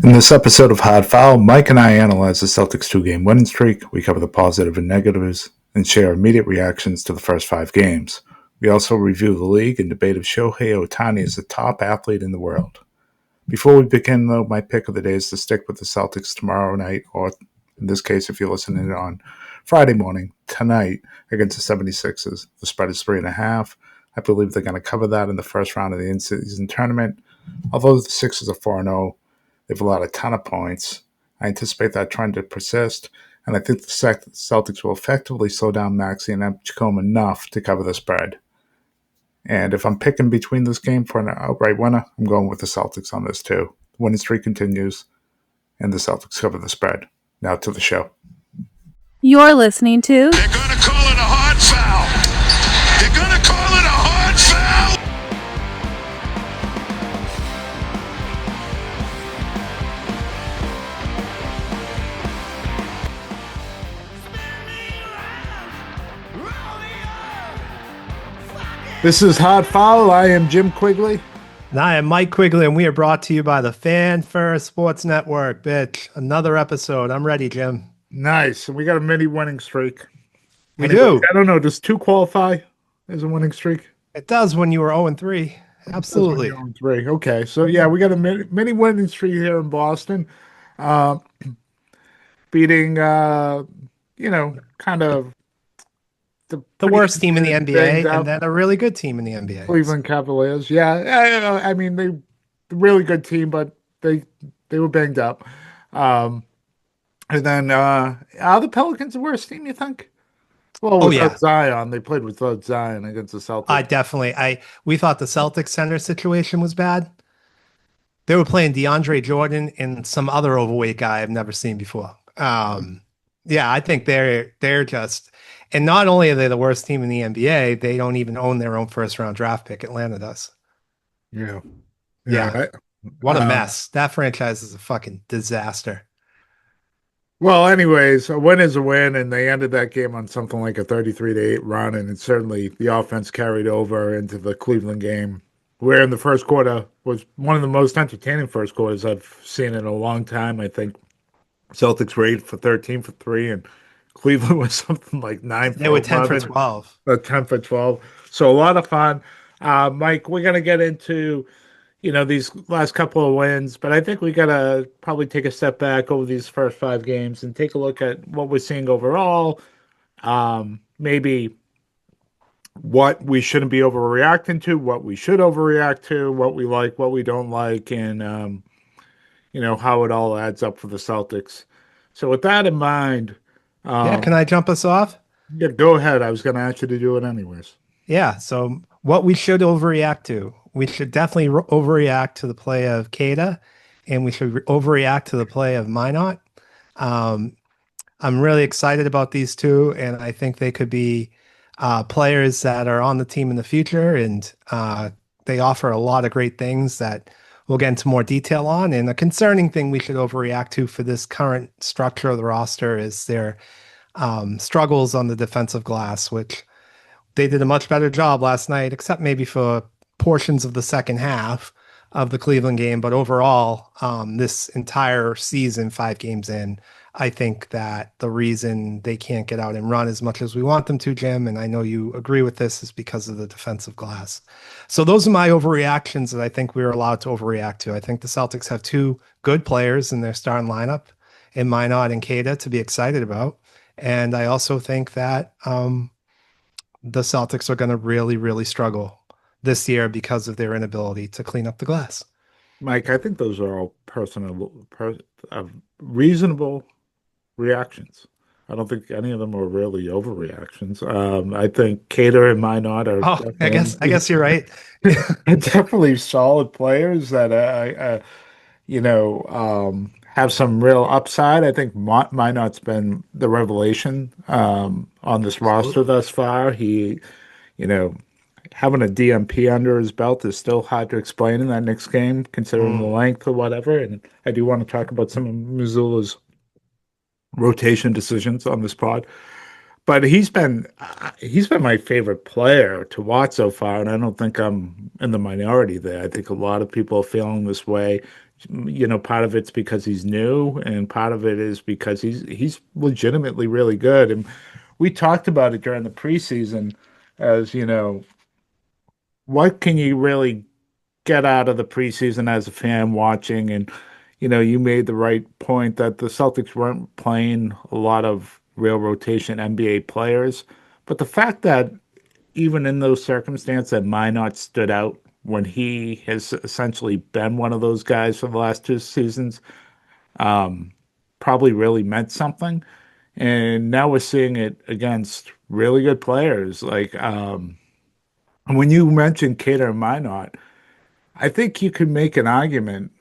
In this episode of Hard Foul, Mike and I analyze the Celtics' two-game winning streak. We cover the positive and negatives and share immediate reactions to the first 5 games. We also review the league and debate if Shohei Ohtani is the top athlete in the world. Before we begin, though, my pick of the day is to stick with the Celtics tomorrow night, or in this case, if you're listening on Friday morning, tonight, against the 76ers. The spread is 3.5. I believe they're going to cover that in the first round of the in-season tournament. Although the Sixers are 4-0, they've allowed a ton of points. I anticipate that trend to persist, and I think the Celtics will effectively slow down Maxey and Edgecomb enough to cover the spread. And if I'm picking between this game for an outright winner, I'm going with the Celtics on this too. The winning streak continues, and the Celtics cover the spread. Now to the show. You're listening to... They're going to call it a hard foul. They're going to call it a hard foul. This is Hard Foul. I am Jim Quigley. And I am Mike Quigley, and we are brought to you by the Fan First Sports Network. Bitch, another episode. I'm ready, Jim. Nice. And we got a mini winning streak. We do. I don't know. Does 2 qualify as a winning streak? It does when you were 0-3. Absolutely. 0-3. Okay. So, yeah, we got a mini winning streak here in Boston. Beating, kind of the worst team in the NBA and then a really good team in the NBA. Cleveland Cavaliers. Yeah. I mean, they really good team, but they were banged up. And then are the Pelicans the worst team, you think? Well, without Zion. They played without Zion against the Celtics. We thought the Celtics center situation was bad. They were playing DeAndre Jordan and some other overweight guy I've never seen before. I think they're just, and not only are they the worst team in the NBA, they don't even own their own first round draft pick. Atlanta does. Yeah. What a mess. That franchise is a fucking disaster. Well, anyways, a win is a win, and they ended that game on something like a 33-8 run, and certainly the offense carried over into the Cleveland game, where in the first quarter was one of the most entertaining first quarters I've seen in a long time. I think Celtics were 8 for 13 for 3, and Cleveland was something like 9 for 11. They were 10 for 12. 10 for 12. So a lot of fun. Mike, we're going to get into these last couple of wins, but I think we got to probably take a step back over these first 5 games and take a look at what we're seeing overall, maybe what we shouldn't be overreacting to, what we should overreact to, what we like, what we don't like, and, how it all adds up for the Celtics. So with that in mind... can I jump us off? Yeah, go ahead. I was going to ask you to do it anyways. Yeah, so what we should overreact to. We should definitely overreact to the play of Kada, and we should overreact to the play of Minot. I'm really excited about these two, and I think they could be players that are on the team in the future, and they offer a lot of great things that we'll get into more detail on. And a concerning thing we should overreact to for this current structure of the roster is their struggles on the defensive glass, which they did a much better job last night, except maybe for portions of the second half of the Cleveland game. But overall, this entire season, 5 games in, I think that the reason they can't get out and run as much as we want them to, Jim, and I know you agree with this, is because of the defensive glass. So those are my overreactions that I think we were allowed to overreact to. I think the Celtics have 2 good players in their starting lineup, in Minot and Kada, to be excited about. And I also think that the Celtics are going to really, really struggle this year because of their inability to clean up the glass. Mike, I think those are all reasonable reactions. I don't think any of them are really overreactions. I think Cater and Minot are. Oh, I guess you're right. Definitely solid players that have some real upside. I think Minot's been the revelation on this roster thus far. He, having a DMP under his belt is still hard to explain in that next game, considering the length or whatever. And I do want to talk about some of Missoula's rotation decisions on this pod. But he's been my favorite player to watch so far, and I don't think I'm in the minority there. I think a lot of people are feeling this way. Part of it's because he's new, and part of it is because he's legitimately really good. And we talked about it during the preseason as, what can you really get out of the preseason as a fan watching? And, you made the right point that the Celtics weren't playing a lot of real rotation NBA players. But the fact that even in those circumstances that Minot stood out when he has essentially been one of those guys for the last two seasons, probably really meant something. And now we're seeing it against really good players. Like when you mentioned Cater and Minot, I think you could make an argument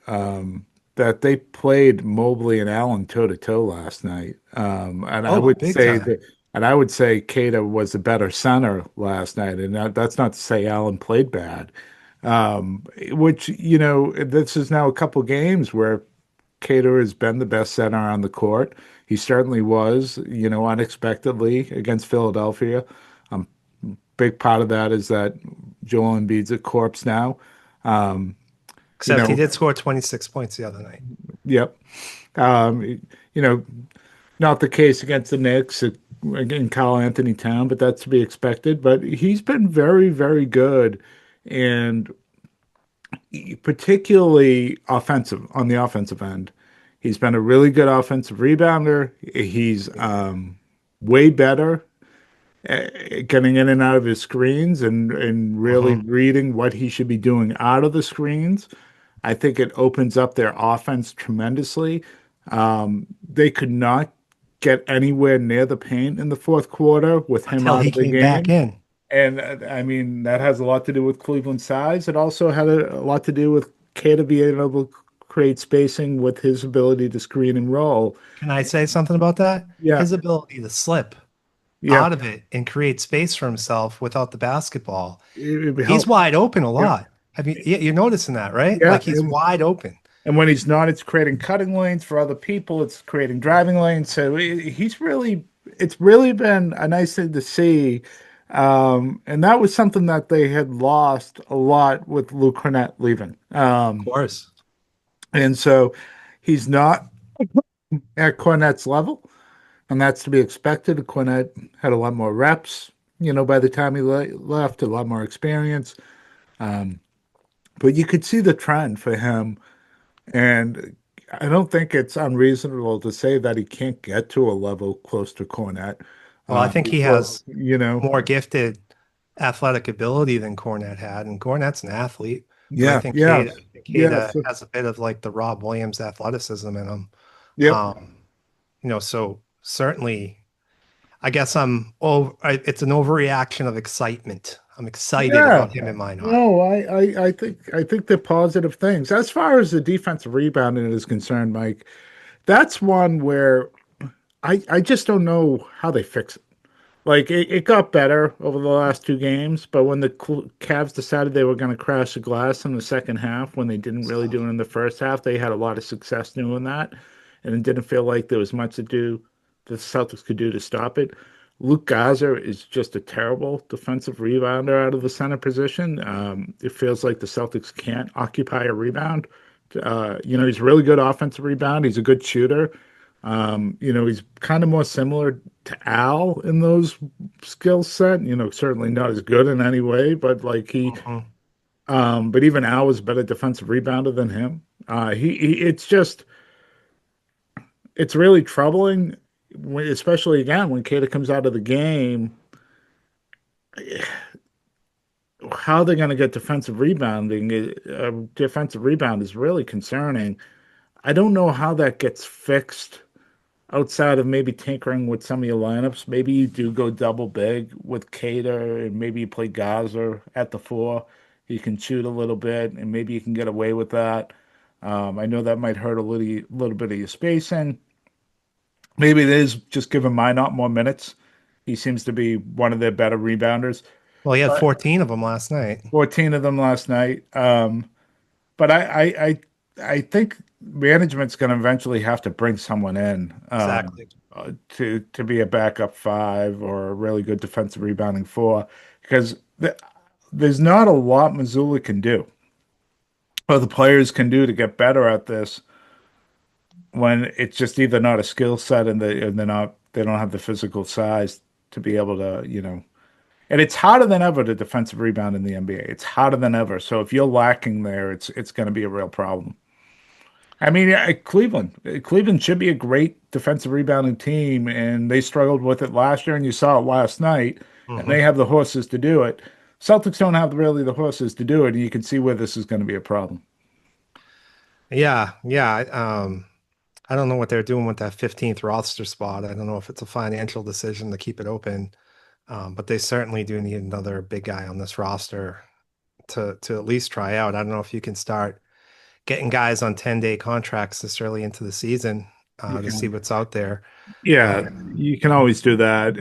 that they played Mobley and Allen toe to toe last night. And I Oh, would big say time. that, and I would say Cater was a better center last night. And that's not to say Allen played bad. Which, this is now a couple games where Cater has been the best center on the court. He certainly was, unexpectedly against Philadelphia. Big part of that is that Joel Embiid's a corpse now. Um, you Except he know, did score 26 points the other night. yep. Um, you know, Not the case against the Knicks again, Kyle Anthony Town, but that's to be expected. But he's been very, very good, and particularly offensive on the offensive end. He's been a really good offensive rebounder. He's way better getting in and out of his screens and really Mhm. reading what he should be doing out of the screens. I think it opens up their offense tremendously. They could not get anywhere near the paint in the fourth quarter with him Until out he of the came back game. in. And I mean, that has a lot to do with Cleveland's size. It also had a lot to do with Kata being able to create spacing with his ability to screen and roll. Can I say something about that? Yeah, His ability to slip yeah, out of it and create space for himself without the basketball. it He's helped. wide open a Yeah, lot. You're noticing that, right? yeah. Like he's wide open. And when he's not, it's creating cutting lanes for other people. It's creating driving lanes. So it's really been a nice thing to see. And that was something that they had lost a lot with Luke Cornett leaving. Of course. And so he's not at Cornett's level, and that's to be expected. Cornett had a lot more reps, by the time he left, a lot more experience. Um, but you could see the trend for him. And I don't think it's unreasonable to say that he can't get to a level close to Cornette Well, I think he before, has more gifted athletic ability than Cornette had, and Cornette's an athlete. But I yeah, think yeah, yeah, Cada has a bit of like the Rob Williams athleticism in him. yep, Um, so certainly, I guess it's an overreaction of excitement. I'm excited yeah. about him in Minot. No, I think they're positive things. As far as the defensive rebounding is concerned, Mike, that's one where I just don't know how they fix it. Like it got better over the last two games, but when the Cavs decided they were going to crash the glass in the second half, when they didn't really do it in the first half, they had a lot of success doing that, and it didn't feel like there was much to do the Celtics could do to stop it. Luke Gaza is just a terrible defensive rebounder out of the center position. It feels like the Celtics can't occupy a rebound. He's a really good offensive rebound. He's a good shooter. He's kind of more similar to Al in those skill set. Certainly not as good in any way, but like Mhm. but even Al was a better defensive rebounder than him. It's really troubling, especially again when Kata comes out of the game. How they're going to get defensive rebounding, defensive rebound is really concerning. I don't know how that gets fixed outside of maybe tinkering with some of your lineups. Maybe you do go double big with Cater and maybe you play Gaza at the four. He can shoot a little bit and maybe you can get away with that. I know that might hurt a little bit of your spacing. Maybe it is just giving Minot more minutes. He seems to be one of their better rebounders. Well, he had But 14 of them last night. 14 of them last night. But I think management's going to eventually have to bring someone in Exactly. to be a backup five or a really good defensive rebounding four because there's not a lot Missoula can do. what the players can do to get better at this when it's just either not a skill set and they don't have the physical size to be able to, and it's harder than ever to defensive rebound in the NBA. It's harder than ever. So if you're lacking there, it's going to be a real problem. I mean, Cleveland should be a great defensive rebounding team, and they struggled with it last year, and you saw it last night, and Hmm. they have the horses to do it. Celtics don't have really the horses to do it, and you can see where this is going to be a problem. Yeah, yeah. I don't know what they're doing with that 15th roster spot. I don't know if it's a financial decision to keep it open, but they certainly do need another big guy on this roster to at least try out. I don't know if you can start getting guys on 10-day contracts this early into the season You to see can, what's out there. yeah, Um, you can always do that.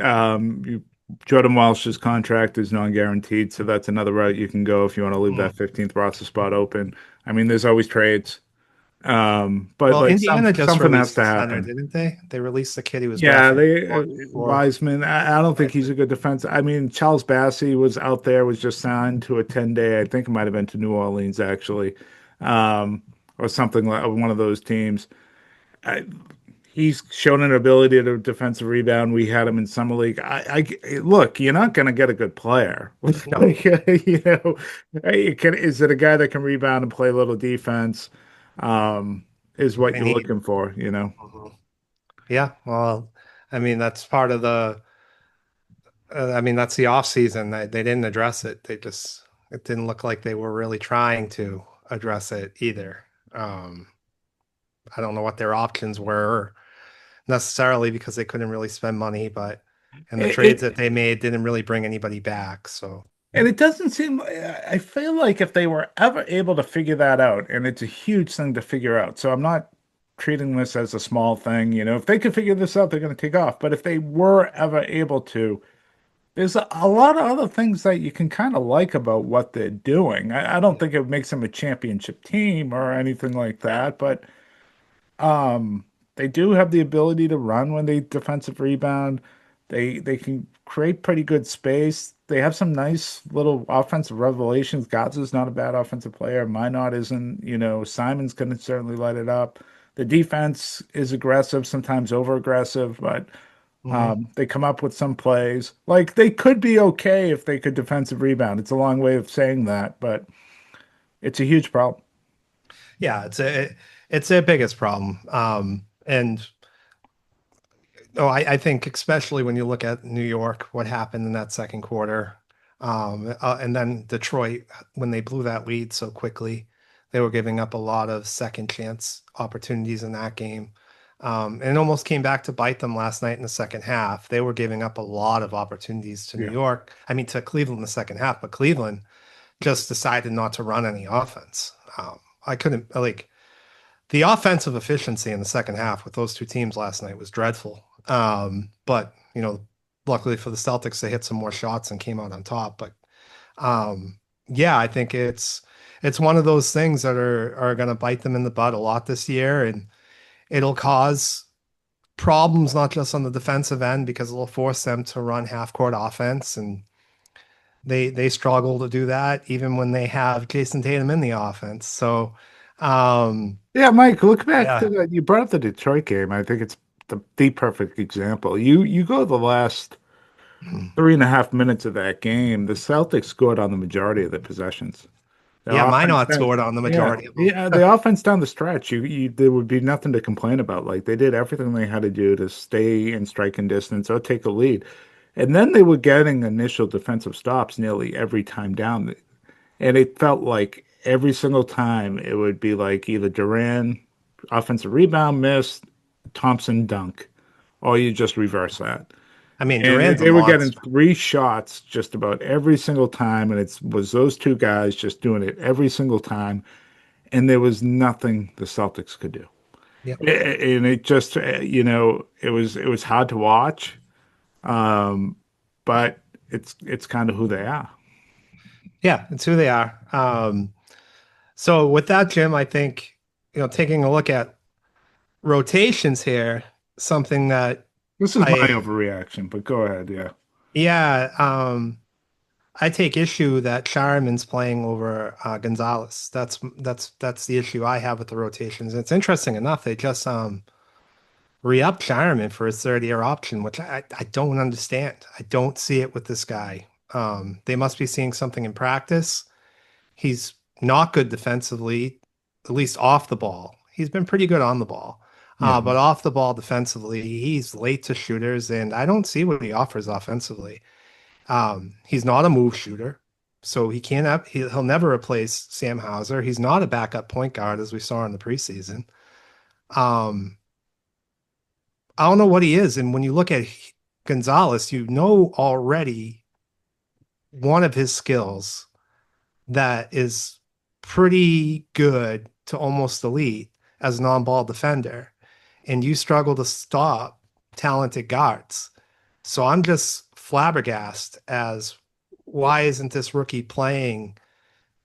Jordan Walsh's contract is non-guaranteed, so that's another route you can go if you want to leave that 15th roster spot open. I mean, there's always trades, but well, like Indiana just something has released to the center, happen. didn't they? They released the kid who was Yeah, drafted they for Wiseman. I don't think he's a good defense. I mean, Charles Bassey was out there, was just signed to a 10-day. I think it might have been to New Orleans actually, or something like one of those teams. I, he's shown an ability to defensive rebound. We had him in summer league. Look, you're not going to get a good player. no. Is it a guy that can rebound and play a little defense? Is what They you're need. looking for, Mhm. Yeah, well, I mean that's part of the. I mean that's the off season. They didn't address it. It didn't look like they were really trying to address it either. Um, I don't know what their options were necessarily because they couldn't really spend money, but and the It, trades it that they made didn't really bring anybody back. So and it doesn't seem. I feel like if they were ever able to figure that out, and it's a huge thing to figure out. So I'm not treating this as a small thing. If they could figure this out, they're going to take off. But if they were ever able to, there's a lot of other things that you can kind of like about what they're doing. I don't think it makes them a championship team or anything like that, but they do have the ability to run when they defensive rebound. They can create pretty good space. They have some nice little offensive revelations. Gaza's not a bad offensive player. Minot isn't. Simon's going to certainly light it up. The defense is aggressive, sometimes over aggressive, but mhm. they come up with some plays. Like they could be okay if they could defensive rebound. It's a long way of saying that, but it's a huge problem. Yeah, it's their biggest problem. And oh, I think especially when you look at New York, what happened in that second quarter, and then Detroit when they blew that lead so quickly, they were giving up a lot of second chance opportunities in that game. And it almost came back to bite them last night in the second half. They were giving up a lot of opportunities to New Yeah. York. I mean, to Cleveland in the second half, but Cleveland just decided not to run any offense. I couldn't like the offensive efficiency in the second half with those two teams last night was dreadful. But luckily for the Celtics, they hit some more shots and came out on top. But yeah, I think it's one of those things that are going to bite them in the butt a lot this year, and it'll cause problems not just on the defensive end because it'll force them to run half court offense, and they struggle to do that even when they have Jason Tatum in the offense. So Yeah, Mike, look back to yeah. that. You brought up the Detroit game. I think it's the perfect example. You go the last 3.5 minutes of that game, the Celtics scored on the majority of the possessions. The Yeah, offense Minot down, scored on the yeah, majority of them. yeah, the offense down the stretch, there would be nothing to complain about. Like they did everything they had to do to stay in striking distance or take a lead. And then they were getting initial defensive stops nearly every time down. And it felt like every single time it would be like either Duran, offensive rebound miss, Thompson dunk, or you just reverse that. I mean, And Duran's a they were getting monster. 3 shots just about every single time, and it was those two guys just doing it every single time, and there was nothing the Celtics could do. Yeah. And it just, it was hard to watch, but it's kind of who they are. Yeah, it's who they are. So with that, Jim, I think, taking a look at rotations here, something that This is my I, overreaction, but go ahead, yeah. yeah, I take issue that Shireman's playing over Gonzalez. That's the issue I have with the rotations. And it's interesting enough, they just re-upped Shireman for his third-year option, which I don't understand. I don't see it with this guy. They must be seeing something in practice. He's not good defensively, at least off the ball. He's been pretty good on the ball. Yeah. But off the ball defensively, he's late to shooters, and I don't see what he offers offensively. He's not a move shooter, so he'll never replace Sam Hauser. He's not a backup point guard, as we saw in the preseason. I don't know what he is. And when you look at Gonzalez, you know already one of his skills that is pretty good to almost elite as a non-ball defender. And you struggle to stop talented guards. So I'm just flabbergasted as why isn't this rookie playing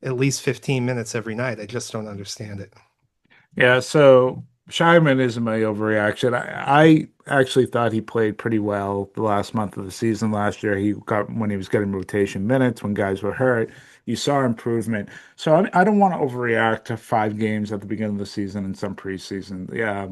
at least 15 minutes every night? I just don't understand it. Yeah, so Shireman isn't my overreaction. I actually thought he played pretty well the last month of the season last year. He got when he was getting rotation minutes when guys were hurt. You saw improvement. So I don't want to overreact to 5 games at the beginning of the season and some preseason. Yeah,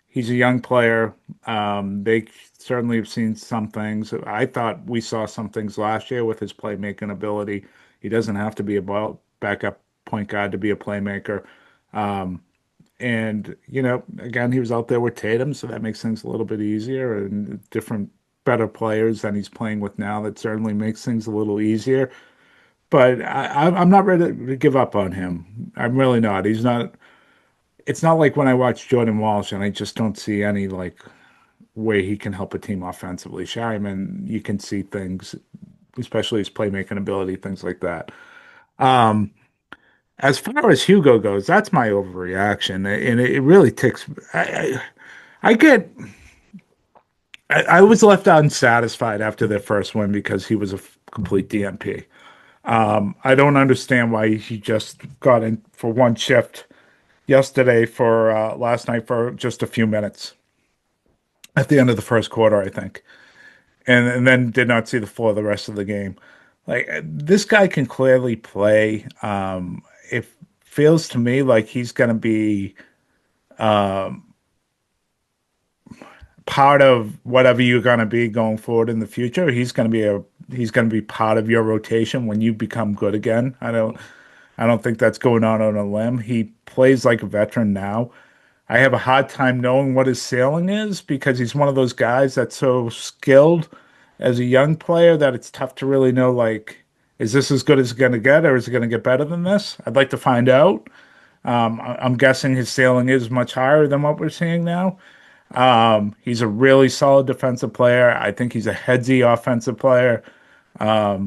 he's a young player. They certainly have seen some things. I thought we saw some things last year with his playmaking ability. He doesn't have to be a backup point guard to be a playmaker. And, again, he was out there with Tatum, so that makes things a little bit easier and different, better players than he's playing with now. That certainly makes things a little easier. But I'm not ready to give up on him. I'm really not. He's not. It's not like when I watch Jordan Walsh and I just don't see any like way he can help a team offensively. Shyman, you can see things, especially his playmaking ability, things like that. As far as Hugo goes, that's my overreaction, and it really ticks. I get. I was left unsatisfied after their first win because he was a complete DMP. I don't understand why he just got in for one shift yesterday for last night for just a few minutes at the end of the first quarter, I think, and then did not see the floor the rest of the game. Like this guy can clearly play. It feels to me like he's going to be part of whatever you're going to be going forward in the future. He's going to be part of your rotation when you become good again. I don't think that's going on a limb. He plays like a veteran now. I have a hard time knowing what his ceiling is because he's one of those guys that's so skilled as a young player that it's tough to really know, like, is this as good as it's going to get or is it going to get better than this? I'd like to find out. I'm guessing his ceiling is much higher than what we're seeing now. He's a really solid defensive player. I think he's a headsy offensive player. I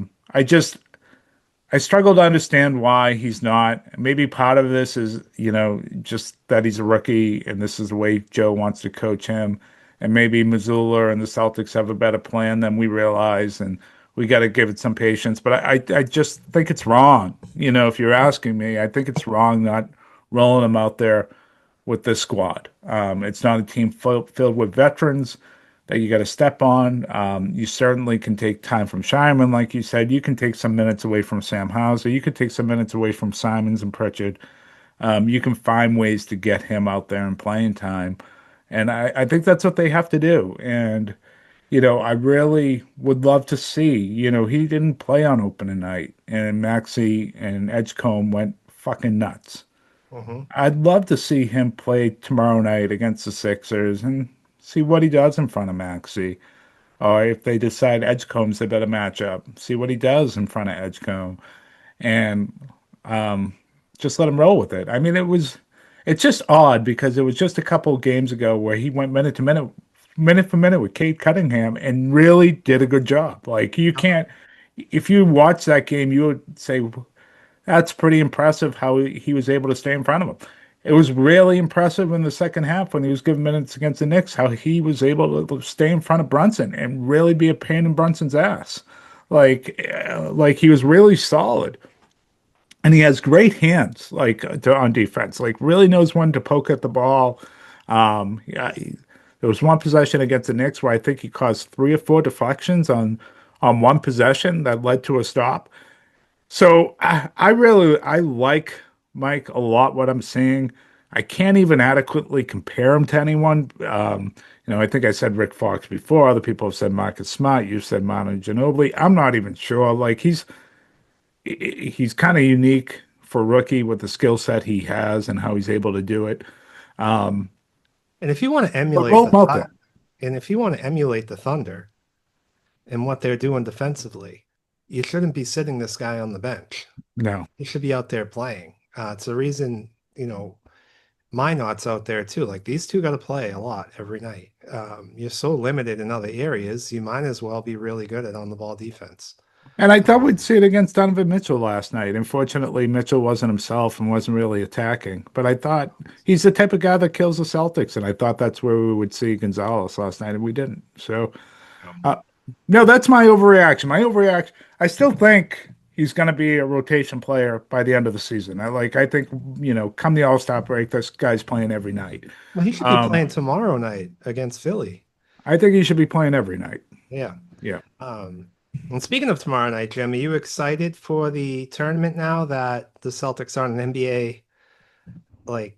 struggle to understand why he's not. Maybe part of this is, just that he's a rookie and this is the way Joe wants to coach him. And maybe Missoula and the Celtics have a better plan than we realize, and we got to give it some patience. But I just think it's wrong. If you're asking me, I think it's wrong not rolling him out there with this squad. It's not a team filled with veterans that you got to step on. You certainly can take time from Shyman, like you said. You can take some minutes away from Sam Hauser. You could take some minutes away from Simons and Pritchard. You can find ways to get him out there in playing time. And I think that's what they have to do. And, I really would love to see, he didn't play on opening night. And Maxey and Edgecomb went fucking nuts. Mm-hmm. I'd love to see him play tomorrow night against the Sixers and see what he does in front of Maxey. Or if they decide Edgecomb's the better matchup, see what he does in front of Edgecomb. And just let him roll with it. I mean, it's just odd because it was just a couple of games ago where he went minute for minute with Kate Cunningham and really did a good job. Like if you watch that game, you would say, that's pretty impressive how he was able to stay in front of him. It was really impressive in the second half when he was given minutes against the Knicks, how he was able to stay in front of Brunson and really be a pain in Brunson's ass. Like he was really solid. And he has great hands, on defense. Like, really knows when to poke at the ball. There was one possession against the Knicks where I think he caused 3 or 4 deflections on on one possession that led to a stop. So I like Mike a lot. What I'm seeing, I can't even adequately compare him to anyone. I think I said Rick Fox before. Other people have said Marcus Smart. You said Manu Ginobili. I'm not even sure. Like he's kind of unique for rookie with the skill set he has and how he's able to do it. And if you want to But emulate roll him out there. and if you want to emulate the Thunder and what they're doing defensively, you shouldn't be sitting this guy on the bench. No. He should be out there playing. It's the reason, Minot's out there too. Like these two got to play a lot every night. You're so limited in other areas, you might as well be really good at on the ball defense. And I thought we'd see it against Donovan Mitchell last night. Unfortunately, Mitchell wasn't himself and wasn't really attacking. But I thought he's the type of guy that kills the Celtics, and I thought that's where we would see Gonzalez last night, and we didn't. So, uh, no, that's my overreaction. My overreaction. I still think he's going to be a rotation player by the end of the season. I think come the All-Star break, this guy's playing every night. Well, he should be playing tomorrow night against Philly. I think he should be playing every night. Yeah. Yeah. And speaking of tomorrow night, Jim, are you excited for the tournament now that the Celtics are an NBA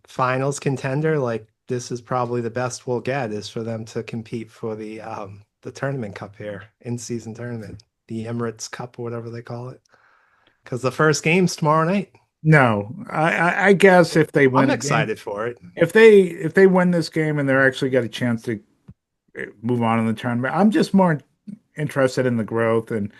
finals contender? Like this is probably the best we'll get is for them to compete for the tournament cup here, in-season tournament, the Emirates Cup or whatever they call it. Because the first game's tomorrow night. No, I guess if they win, I'm excited for it. If they win this game and they're actually got a chance to move on in the tournament, I'm just more interested in the growth. And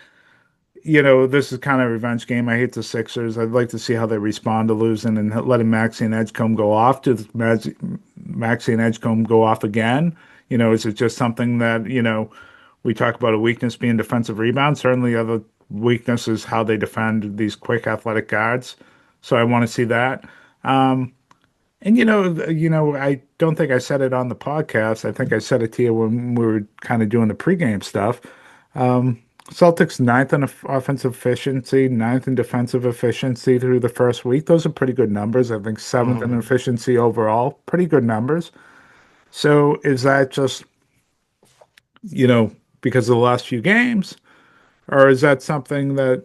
this is kind of a revenge game. I hate the Sixers. I'd like to see how they respond to losing and letting Maxey and Edgecomb go off. Maxey and Edgecomb go off again? Is it just something that we talk about a weakness being defensive rebound? Certainly, other weakness is how they defend these quick athletic guards. So I want to see that. And I don't think I said it on the podcast. I think I said it to you when we were kind of doing the pregame stuff. Celtics ninth in offensive efficiency, ninth in defensive efficiency through the first week. Those are pretty good numbers. I think seventh in efficiency overall. Pretty good numbers. So is that just because of the last few games, or is that something that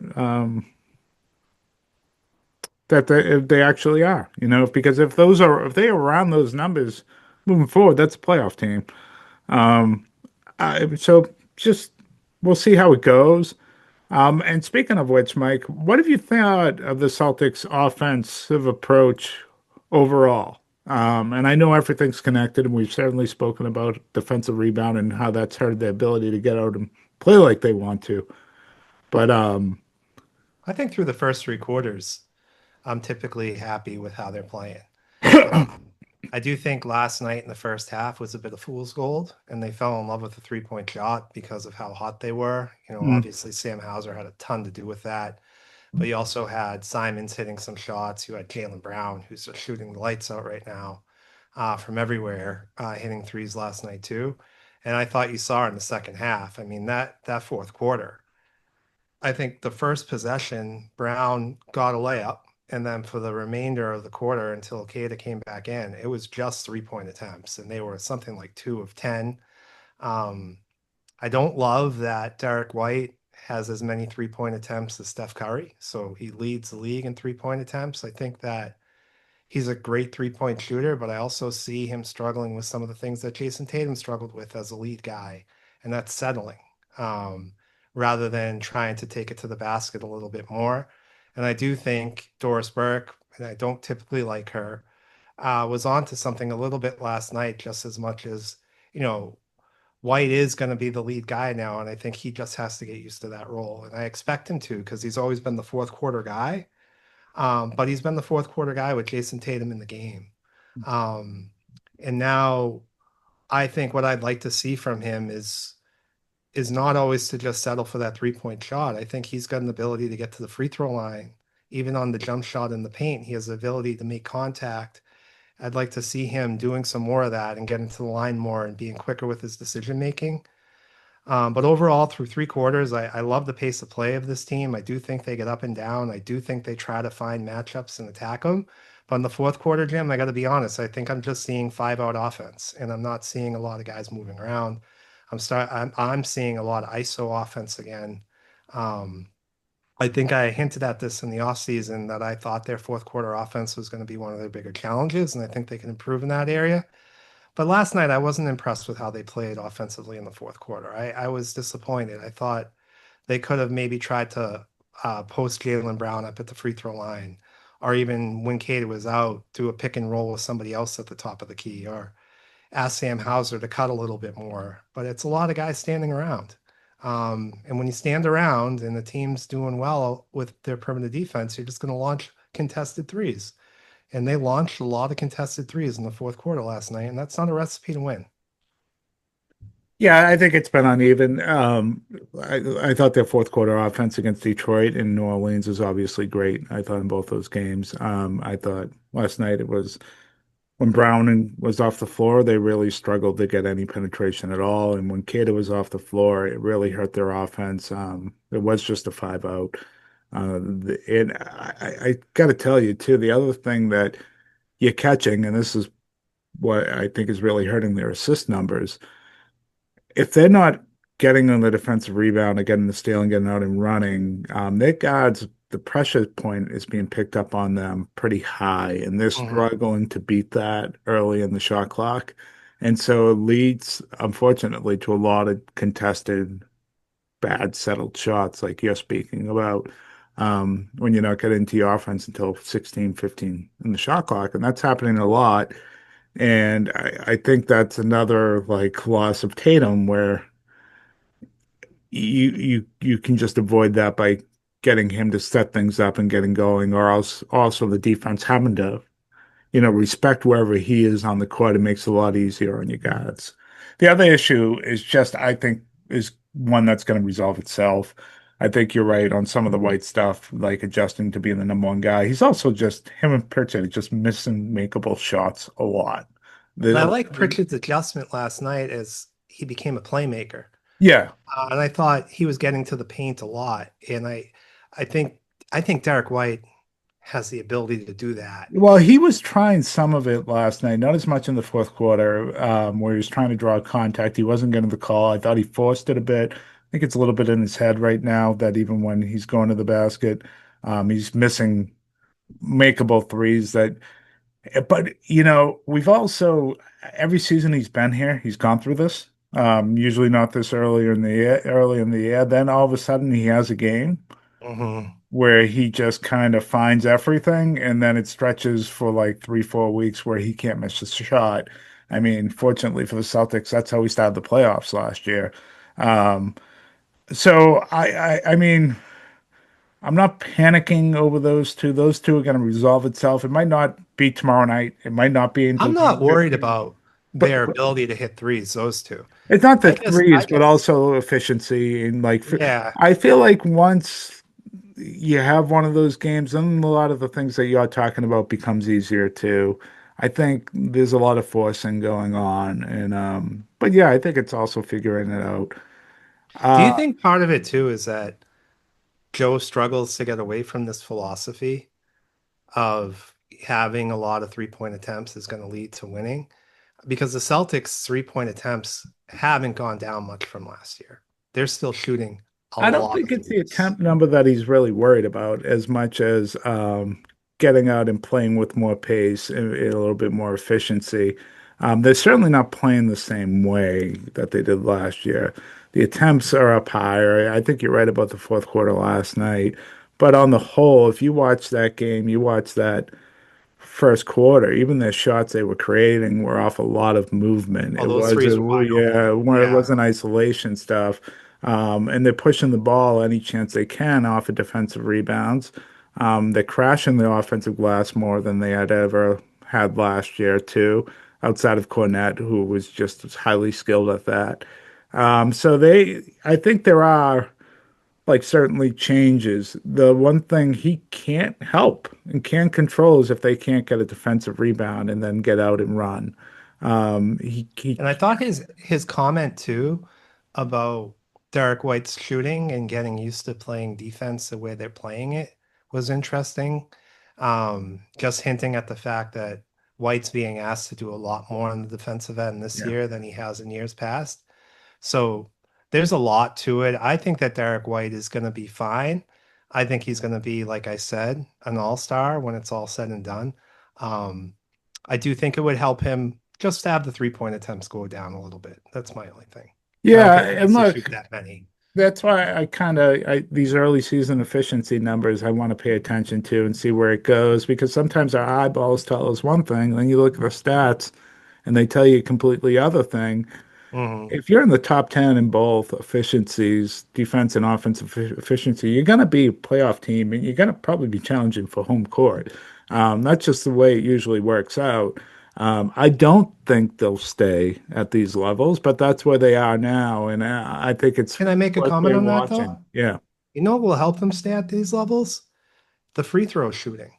that they actually are? Because if they are around those numbers moving forward, that's a playoff team. So just we'll see how it goes. And speaking of which, Mike, what have you thought of the Celtics' offensive approach overall? And I know everything's connected, and we've certainly spoken about defensive rebound and how that's hurt their ability to get out and play like they want to. But I think through the first three quarters, I'm typically happy with how they're playing. I do think last night in the first half was a bit of fool's gold, and they fell in love with the three-point shot because of how hot they were. Obviously Sam Hauser had a ton to do with that, but you also had Simons hitting some shots. You had Jaylen Brown, who's just shooting the lights out right now from everywhere, hitting threes last night too. And I thought you saw in the second half. I mean, that fourth quarter, I think the first possession, Brown got a layup. And then for the remainder of the quarter until Keita came back in, it was just 3-point attempts. And they were something like 2 of 10. I don't love that Derek White has as many 3-point attempts as Steph Curry. So he leads the league in 3-point attempts. I think that he's a great 3-point shooter, but I also see him struggling with some of the things that Jason Tatum struggled with as a lead guy. And that's settling rather than trying to take it to the basket a little bit more. And I do think Doris Burke, and I don't typically like her, was onto something a little bit last night, just as much as, White is going to be the lead guy now. And I think he just has to get used to that role. And I expect him to, because he's always been the fourth quarter guy. But he's been the fourth quarter guy with Jason Tatum in the game. And now I think what I'd like to see from him is not always to just settle for that 3-point shot. I think he's got an ability to get to the free throw line, even on the jump shot in the paint. He has the ability to make contact. I'd like to see him doing some more of that and getting to the line more and being quicker with his decision making. But overall, through three quarters, I love the pace of play of this team. I do think they get up and down. I do think they try to find matchups and attack them. But in the fourth quarter, Jim, I got to be honest, I think I'm just seeing 5-out offense, and I'm not seeing a lot of guys moving around. I'm seeing a lot of ISO offense again. Um, I think I hinted at this in the offseason that I thought their fourth quarter offense was going to be one of their bigger challenges, and I think they can improve in that area. But last night, I wasn't impressed with how they played offensively in the fourth quarter. I was disappointed. I thought they could have maybe tried to post Jaylen Brown up at the free throw line, or even when Kate was out, do a pick and roll with somebody else at the top of the key, or ask Sam Hauser to cut a little bit more. But it's a lot of guys standing around. And when you stand around and the team's doing well with their perimeter defense, you're just going to launch contested threes. And they launched a lot of contested threes in the fourth quarter last night, and that's not a recipe to win. Yeah, I think it's been uneven. I thought their fourth quarter offense against Detroit and New Orleans was obviously great. I thought in both those games. I thought last night it was when was off the floor, they really struggled to get any penetration at all. And when Kata was off the floor, it really hurt their offense. It was just a 5 out. And I got to tell you too, the other thing that you're catching, and this is what I think is really hurting their assist numbers, if they're not getting on the defensive rebound and getting the steal and getting out and running, their guards, the pressure point is being picked up on them pretty high, and they're struggling to beat that early in the shot clock. And so it leads, unfortunately, to a lot of contested, bad settled shots like you're speaking about when you're not getting to your offense until 16, 15 in the shot clock. And that's happening a lot. And I think that's another like loss of Tatum where you can just avoid that by getting him to set things up and getting going, or else also the defense having to, respect wherever he is on the court. It makes it a lot easier on your guards. The other issue is just, I think, is one that's going to resolve itself. I think you're right on some of the white stuff, like adjusting to being the number one guy. He's also just him and Pritchard just missing makeable shots a lot. And I The, like Pritchard's adjustment last night as he became a playmaker. yeah, And I thought he was getting to the paint a lot. And I think I think Derek White has the ability to do that. well, he was trying some of it last night, not as much in the fourth quarter, where he was trying to draw contact. He wasn't getting the call. I thought he forced it a bit. I think it's a little bit in his head right now that even when he's going to the basket, he's missing makeable threes that, but we've also every season he's been here, he's gone through this. Usually not this early in the year. Then all of a sudden he has a game Hmm. where he just kind of finds everything, and then it stretches for like 3, 4 weeks where he can't miss a shot. I mean, fortunately for the Celtics, that's how we started the playoffs last year. Um, so I mean, I'm not panicking over those two. Those two are going to resolve itself. It might not be tomorrow night. It might not be until I'm not game worried 15. about their But ability to hit threes, those two. it's not the I threes, but guess, also efficiency and like yeah. I feel like once you have one of those games, then a lot of the things that you're talking about becomes easier too. I think there's a lot of forcing going on, and but yeah, I think it's also figuring it out. Do you Uh, think part of it too is that Joe struggles to get away from this philosophy of having a lot of 3-point attempts is going to lead to winning? Because the Celtics' 3-point attempts haven't gone down much from last year. They're still shooting a I don't lot think of it's the threes. attempt number that he's really worried about as much as getting out and playing with more pace and a little bit more efficiency. They're certainly not playing the same way that they did last year. The attempts are up higher. I think you're right about the fourth quarter last night. But on the whole, if you watch that game, you watch that first quarter, even the shots they were creating were off a lot of movement. All those threes were wide Yeah, open. where it Yeah. wasn't isolation stuff. And they're pushing the ball any chance they can off of defensive rebounds. They're crashing the offensive glass more than they had ever had last year, too, outside of Cornette, who was just highly skilled at that. I think there are like certainly changes. The one thing he can't help and can't control is if they can't get a defensive rebound and then get out and run. He And I thought his comment too about Derek White's shooting and getting used to playing defense the way they're playing it was interesting. Just hinting at the fact that White's being asked to do a lot more on the defensive end this yeah. year than he has in years past. So there's a lot to it. I think that Derek White is going to be fine. I think he's going to be, like I said, an all-star when it's all said and done. Um, I do think it would help him just to have the three-point attempts go down a little bit. That's my only thing. I don't Yeah, think he and needs to shoot look, that many. that's why I these early season efficiency numbers I want to pay attention to and see where it goes because sometimes our eyeballs tell us one thing, and then you look at the stats and they tell you a completely other thing. Hmm. If you're in the top 10 in both efficiencies, defense and offensive efficiency, you're going to be a playoff team and you're going to probably be challenging for home court. That's just the way it usually works out. I don't think they'll stay at these levels, but that's where they are now. And I think it's Can I make a worth comment on that watching. though? Yeah. You know what will help them stay at these levels? The free throw shooting.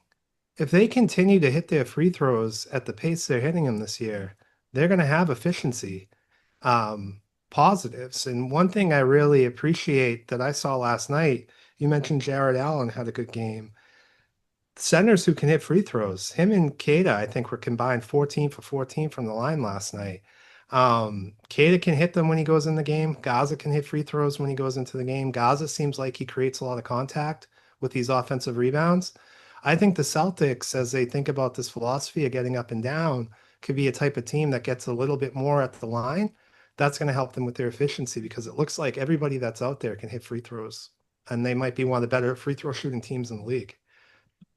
If they continue to hit their free throws at the pace they're hitting them this year, they're going to have efficiency um, positives. And one thing I really appreciate that I saw last night, you mentioned Jared Allen had a good game. Centers who can hit free throws, him and Keita, I think were combined 14 for 14 from the line last night. Keita can hit them when he goes in the game. Gaza can hit free throws when he goes into the game. Gaza seems like he creates a lot of contact with these offensive rebounds. I think the Celtics, as they think about this philosophy of getting up and down, could be a type of team that gets a little bit more at the line. That's going to help them with their efficiency because it looks like everybody that's out there can hit free throws, and they might be one of the better free throw shooting teams in the league.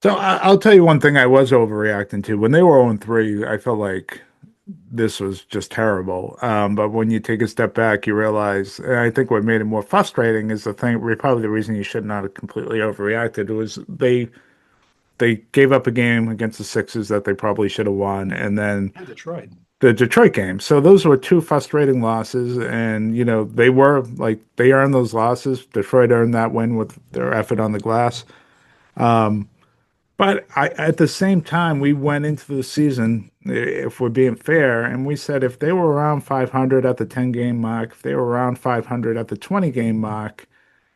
So I'll tell you one thing I was overreacting to. When they were 0-3, I felt like this was just terrible. But when you take a step back, you realize, and I think what made it more frustrating is the thing, probably the reason you should not have completely overreacted was they gave up a game against the Sixers that they probably should have won, and then And Detroit. the Detroit game. So those were two frustrating losses, and they were like they earned those losses. Detroit earned that win with their effort on the glass. But at the same time, we went into the season, if we're being fair, and we said if they were around 500 at the 10-game mark, if they were around 500 at the 20-game mark,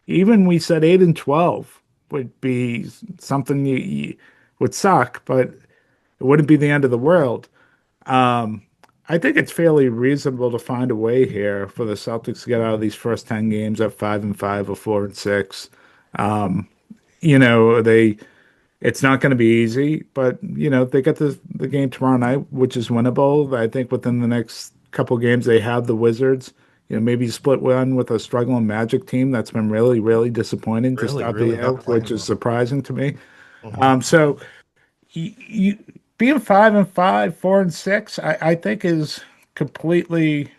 even we said 8-12 would be something you would suck, but it wouldn't be the end of the world. Um, I think it's fairly reasonable to find a way here for the Celtics to get out of these first 10 games at 5-5 or 4-6. Um, they it's not going to be easy, but they get the game tomorrow night, which is winnable. I think within the next couple games they have the Wizards. Maybe split one with a struggling Magic team that's been really, really disappointing to Really, start the really year, not which playing is well. surprising to me. Mhm. So you being 5-5, 4-6, I think is completely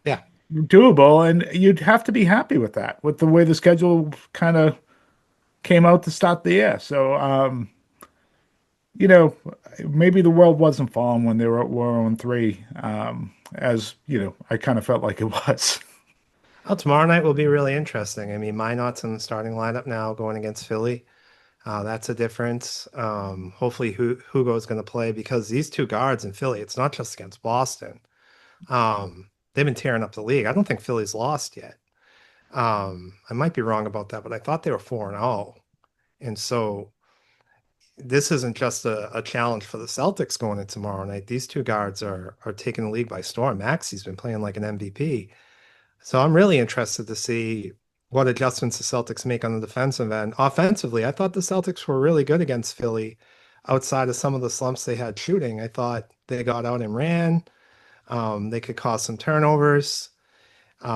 Yeah. doable, and you'd have to be happy with that, with the way the schedule kind of came out to start the year. So, you know, maybe the world wasn't falling when they were on three, as I kind of felt like it was. Well, tomorrow night will be really interesting. I mean, Minot's in the starting lineup now going against Philly. That's a difference. Hopefully, Hugo's going to play because these two guards in Philly, it's not just against Boston. They've been tearing up the league. I don't think Philly's lost yet. I might be wrong about that, but I thought they were 4-0. And so this isn't just a challenge for the Celtics going in tomorrow night. These two guards are taking the league by storm. Maxey's been playing like an MVP. So I'm really interested to see what adjustments the Celtics make on the defensive end. Offensively, I thought the Celtics were really good against Philly outside of some of the slumps they had shooting. I thought they got out and ran. They could cause some turnovers.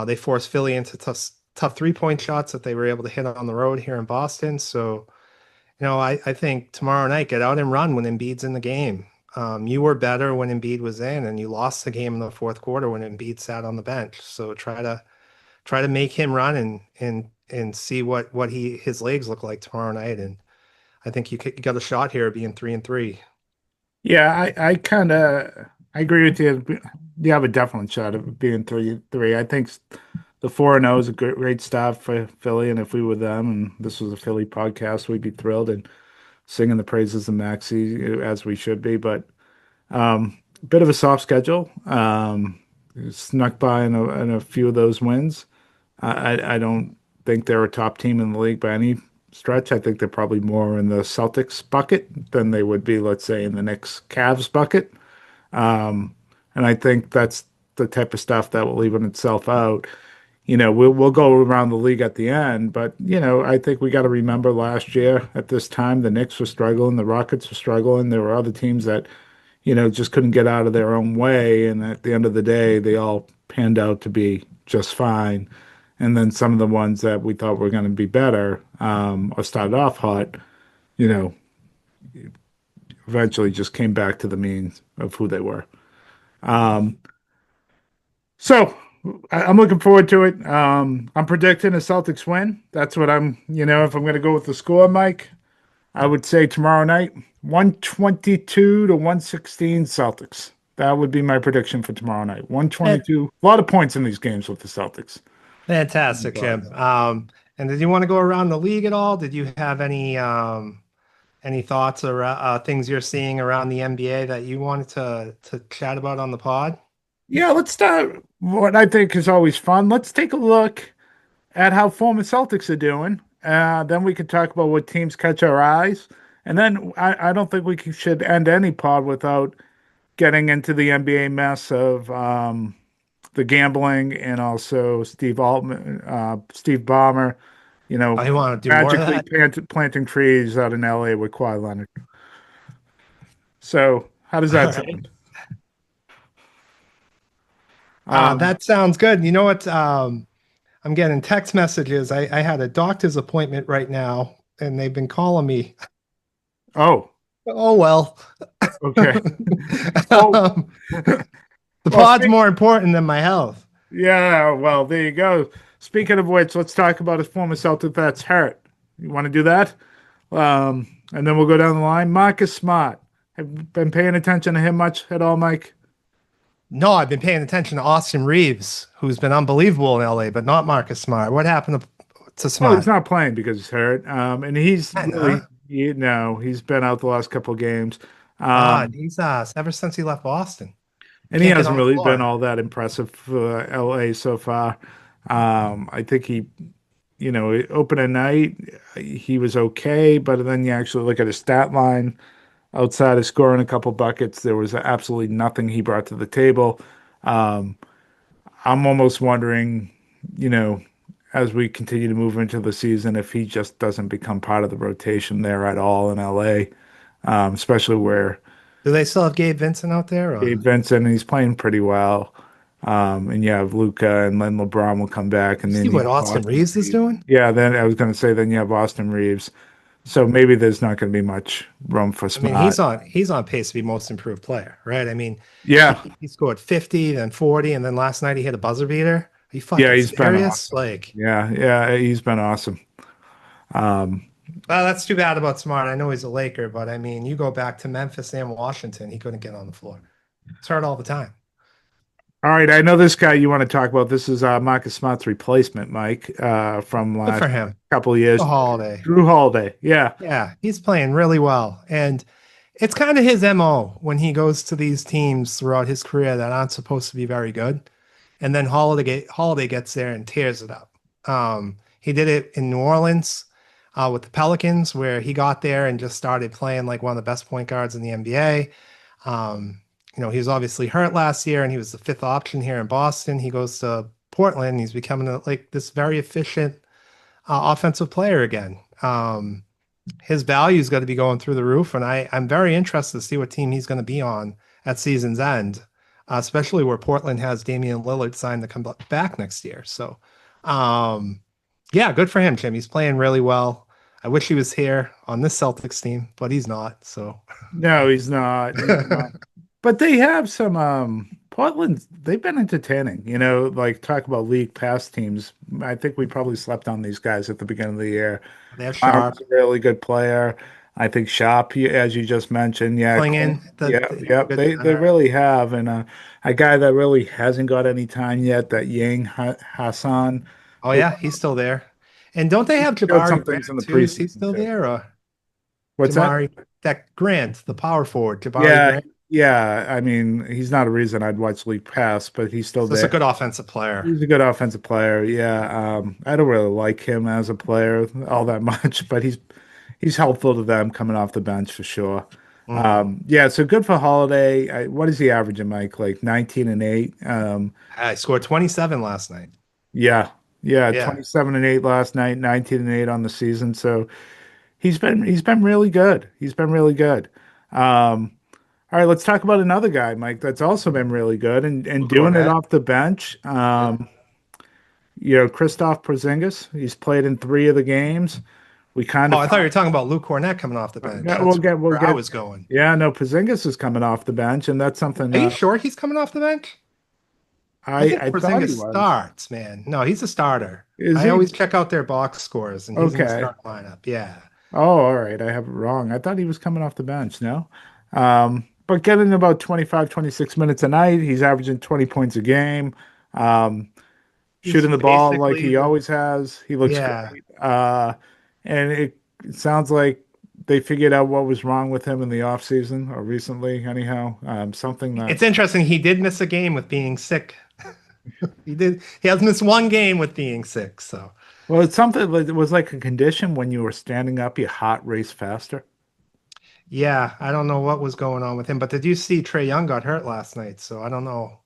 They forced Philly into tough three-point shots that they were able to hit on the road here in Boston. So, I think tomorrow night, get out and run when Embiid's in the game. You were better when Embiid was in, and you lost the game in the fourth quarter when Embiid sat on the bench. So try to make him run and see what his legs look like tomorrow night. And I think you got a shot here being 3-3. Yeah, I kind of I agree with you. You have a definite shot of being 3-3. I think the 4-0 is a great start for Philly, and if we were them and this was a Philly podcast, we'd be thrilled and singing the praises of Maxey as we should be. But bit of a soft schedule. Snuck by in a few of those wins. I don't think they're a top team in the league by any stretch. I think they're probably more in the Celtics bucket than they would be, let's say, in the Knicks Cavs bucket. And I think that's the type of stuff that will even itself out. we'll go around the league at the end, but I think we got to remember last year at this time the Knicks were struggling, the Rockets were struggling. There were other teams that just couldn't get out of their own way, and at the end of the day, they all panned out to be just fine. And then some of the ones that we thought were going to be better, or started off hot, you know, eventually just came back to the means of who they were. Um, so I'm looking forward to it. I'm predicting a Celtics win. That's what if I'm going to go with the score, Mike, I would say tomorrow night, 122 to 116 Celtics. That would be my prediction for tomorrow night. 122. A lot of points in these games with the Celtics. Fantastic, Jim. And did you want to go around the league at all? Did you have any thoughts or things you're seeing around the NBA that you wanted to chat about on the pod? Yeah, let's start what I think is always fun. Let's take a look at how former Celtics are doing. Then we could talk about what teams catch our eyes. And then I don't think should end any pod without getting into the NBA mess of the gambling and also Steve Ballmer, I want to do more of magically that. planting trees out in LA with Kawhi Leonard. So how does that All sound? that sounds good. You know what? I'm getting text messages. I had a doctor's appointment right now, and they've been calling me. Oh, Oh well. okay. Oh, The well, pod's more important than my health. yeah, well, there you go. Speaking of which, let's talk about a former Celtic that's hurt. You want to do that? And then we'll go down the line. Marcus Smart. Have you been paying attention to him much at all, Mike? No, I've been paying attention to Austin Reeves, who's been unbelievable in LA, but not Marcus Smart. What happened to Well, he's Smart? not playing because he's hurt. And he's I really, know. he's been out the last couple of games. He's ever since he left Boston. And he Can't get hasn't on the really been floor. all that impressive for LA so far. I think opening night, he was okay, but then you actually look at his stat line outside of scoring a couple buckets, there was absolutely nothing he brought to the table. Um, I'm almost wondering, you know, as we continue to move into the season, if he just doesn't become part of the rotation there at all in LA, especially where Do they still have Gabe Vincent out there? Gabe Or Vincent, he's playing pretty well. And you have Luca and then LeBron will come back, you and see then you what have Austin Austin Reeves is Reeves. doing? Yeah, then I was going to say, then you have Austin Reeves. So maybe there's not going to be much room for I mean, Smart. he's on pace to be most improved player, right? I mean, Yeah, he scored 50, then 40, and then last night he hit a buzzer beater. Are you yeah, fucking he's been serious? awesome. Like, Yeah, he's been awesome. Um, well, that's too bad about Smart. I know he's a Laker, but I mean, you go back to Memphis and Washington, he couldn't get on the floor. It's hurt all the time. all right, I know this guy you want to talk about. This is Marcus Smart's replacement, Mike, from Good last for him. couple of The years. Holiday. Drew Holiday. Yeah, Yeah, he's playing really well. And it's kind of his MO when he goes to these teams throughout his career that aren't supposed to be very good. And then Holiday gets there and tears it up. He did it in New Orleans with the Pelicans, where he got there and just started playing like one of the best point guards in the NBA. He was obviously hurt last year, and he was the fifth option here in Boston. He goes to Portland, and he's becoming like this very efficient offensive player again. His value's got to be going through the roof, and I'm very interested to see what team he's going to be on at season's end, especially where Portland has Damian Lillard signed to come back next year. So, yeah, good for him, Jim. He's playing really well. I wish he was here on this Celtics team, but he's not. So, no, he's not. He's not. But they have some Portland. They've been entertaining. Like talk about league past teams. I think we probably slept on these guys at the beginning of the year. they have Mark's Sharp a really good player. I think Shop, as you just mentioned, yeah, Klingon. yeah, He's a yeah, good they center. really have, and a guy that really hasn't got any time yet, that Yang Hassan, Oh who yeah, he's still there. And don't they have showed Jabari some Grant things in the too? Is he preseason still too. there? Or What's that? Jabari, that Grant, the power forward, Jabari Yeah, Grant. yeah. I mean, he's not a reason I'd watch League Pass, but he's still So that's a there. good offensive player. He's a good offensive player. Yeah, I don't really like him as a player all that much, but he's helpful to them coming off the bench for sure. Mhm. Yeah, so good for Holiday. What is he averaging, Mike? Like 19 and 8. I scored 27 last night. Yeah. Yeah, Yeah. 27 and 8 last night, 19 and 8 on the season. So he's been really good. He's been really good. All right, let's talk about another guy, Mike, that's also been really good and doing it Cornette. off the bench. Christoph Porzingis, he's played in three of the games. We kind Oh, of I thought you were talking about Luke Cornett coming off the bench. yeah, That's we'll where I get was going. yeah, no, Porzingis is coming off the bench, and that's something Are you sure he's coming off the bench? I think I thought Porzingis he was. starts, man. No, he's a starter. Is I he? always check out their box scores, and he's in the Okay. starting lineup. Yeah. Oh, all right. I have it wrong. I thought he was coming off the bench. No. But getting about 25, 26 minutes a night. He's averaging 20 points a game. Um, He's Shooting the ball like basically he the, always has. He looks yeah. great. And it sounds like they figured out what was wrong with him in the offseason or recently, anyhow. Something that, It's interesting. He did miss a game with being sick. He did. He has missed one game with being sick. So well, it's something that it was like a condition when you were standing up, your heart raced faster. yeah, I don't know what was going on with him. But did you see Trey Young got hurt last night? So I don't know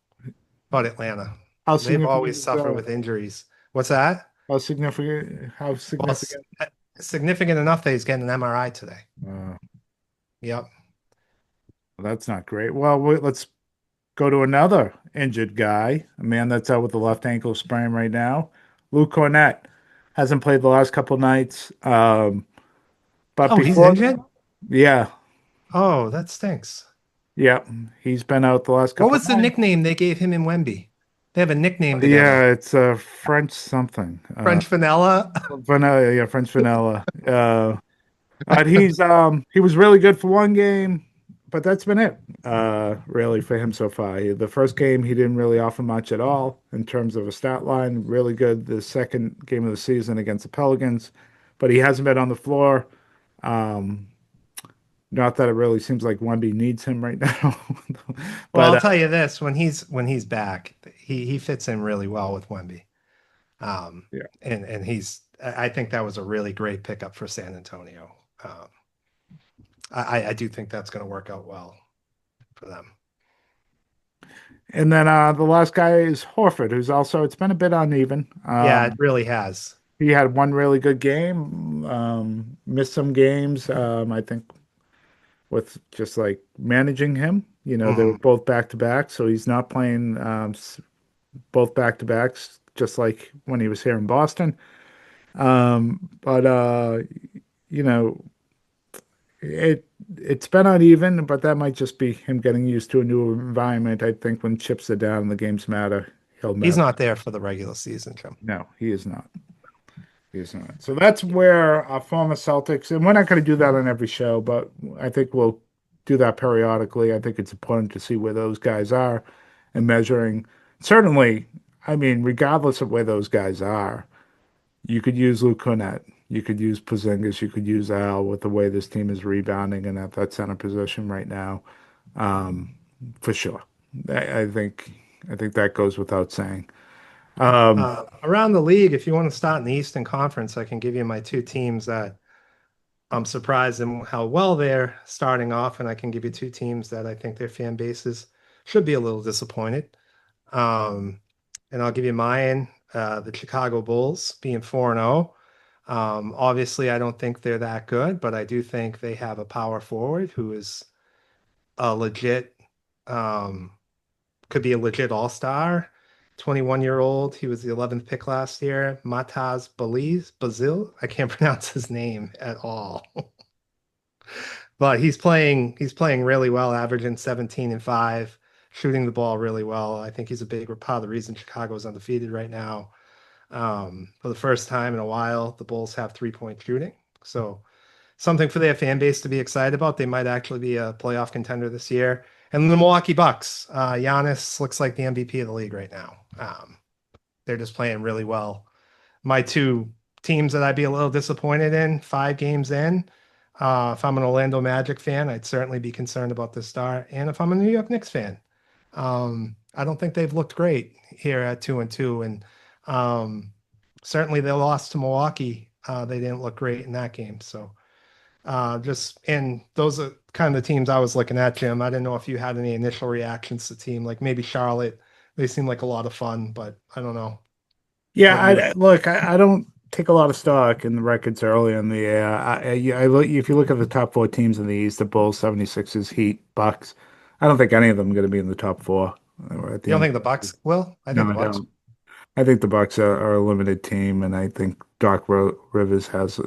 about Atlanta. How They've significant always is suffered with injuries. What's that? how significant? How Well, significant? significant enough that he's getting an MRI today. Uh, Yep. that's not great. Well, let's go to another injured guy, a man that's out with the left ankle sprain right now. Luke Cornett hasn't played the last couple nights. But Oh, he's before, injured? yeah, Oh, that stinks. yeah, he's been out the last What couple was the nights. nickname they gave him in Wemby? They have a nickname together. Yeah, it's French something. French vanilla. Vanilla, yeah, French vanilla. But he was really good for one game, but that's been it. Really for him so far. The first game he didn't really offer much at all in terms of a stat line. Really good the second game of the season against the Pelicans, but he hasn't been on the floor. Um, Not that it really seems like Wemby needs him right now, Well, but I'll tell you this, when he's back, he fits in really well with Wemby. yeah. And I think that was a really great pickup for San Antonio. I do think that's going to work out well for them. And then the last guy is Horford, who's also it's been a bit uneven. Yeah, it really has. He had one really good game, missed some games. I think with just like managing him, they were Mhm. both back to back, so he's not playing both back to backs, just like when he was here in Boston. But you know, it's been uneven, but that might just be him getting used to a new environment. I think when chips are down and the games matter, he'll He's matter. not there for the regular season, Jim. No, he is not. He is not. So that's where our former Celtics, and we're not going to do that on every show, but I think we'll do that periodically. I think it's important to see where those guys are and measuring. Certainly, I mean, regardless of where those guys are, you could use Luke Cornett, you could use Porzingis, you could use Al with the way this team is rebounding and at that center position right now, um, for sure. I think that goes without saying. Um, Around the league, if you want to start in the Eastern Conference, I can give you my two teams that I'm surprised in how well they're starting off, and I can give you two teams that I think their fan bases should be a little disappointed. Um, and I'll give you mine, the Chicago Bulls being 4-0. Obviously, I don't think they're that good, but I do think they have a power forward who is a legit, um, could be a legit all-star. 21-year-old. He was the 11th pick last year. Mataz Bazil. I can't pronounce his name at all. But he's playing really well, averaging 17 and 5, shooting the ball really well. I think he's a big part of the reason Chicago is undefeated right now. For the first time in a while, the Bulls have 3-point shooting. So something for their fan base to be excited about. They might actually be a playoff contender this year. And the Milwaukee Bucks, Giannis looks like the MVP of the league right now. They're just playing really well. My two teams that I'd be a little disappointed in, 5 games in. If I'm an Orlando Magic fan, I'd certainly be concerned about this start. And if I'm a New York Knicks fan, I don't think they've looked great here at 2-2. And certainly they lost to Milwaukee. They didn't look great in that game. So and those are kind of the teams I was looking at, Jim. I didn't know if you had any initial reactions to the team, like maybe Charlotte. They seem like a lot of fun, but I don't know. Yeah, What you? I don't take a lot of stock in the records early in the year. I look, if you look at the top four teams in the East, the Bulls, 76ers, Heat, Bucks, I don't think any of them are going to be in the top four at the You don't end. think the Bucks will? I think No, the I Bucks. don't. I think the Bucks are a limited team, and I think Doc Rivers has,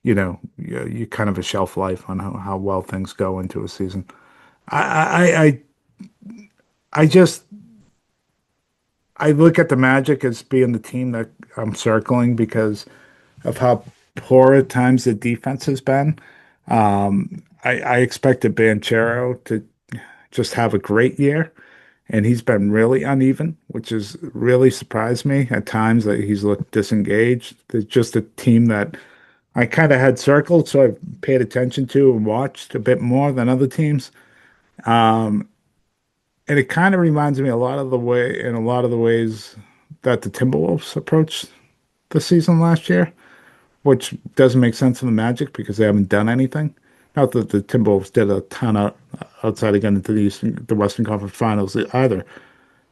you kind of a shelf life on how well things go into a season. I just I look at the Magic as being the team that I'm circling because of how poor at times the defense has been. I expected Banchero to just have a great year, and he's been really uneven, which has really surprised me at times that he's looked disengaged. There's just a team that I kind of had circled, so I've paid attention to and watched a bit more than other teams. And it kind of reminds me in a lot of the ways that the Timberwolves approached the season last year, which doesn't make sense in the Magic because they haven't done anything. Not that the Timberwolves did a ton outside of getting into the Western Conference Finals either,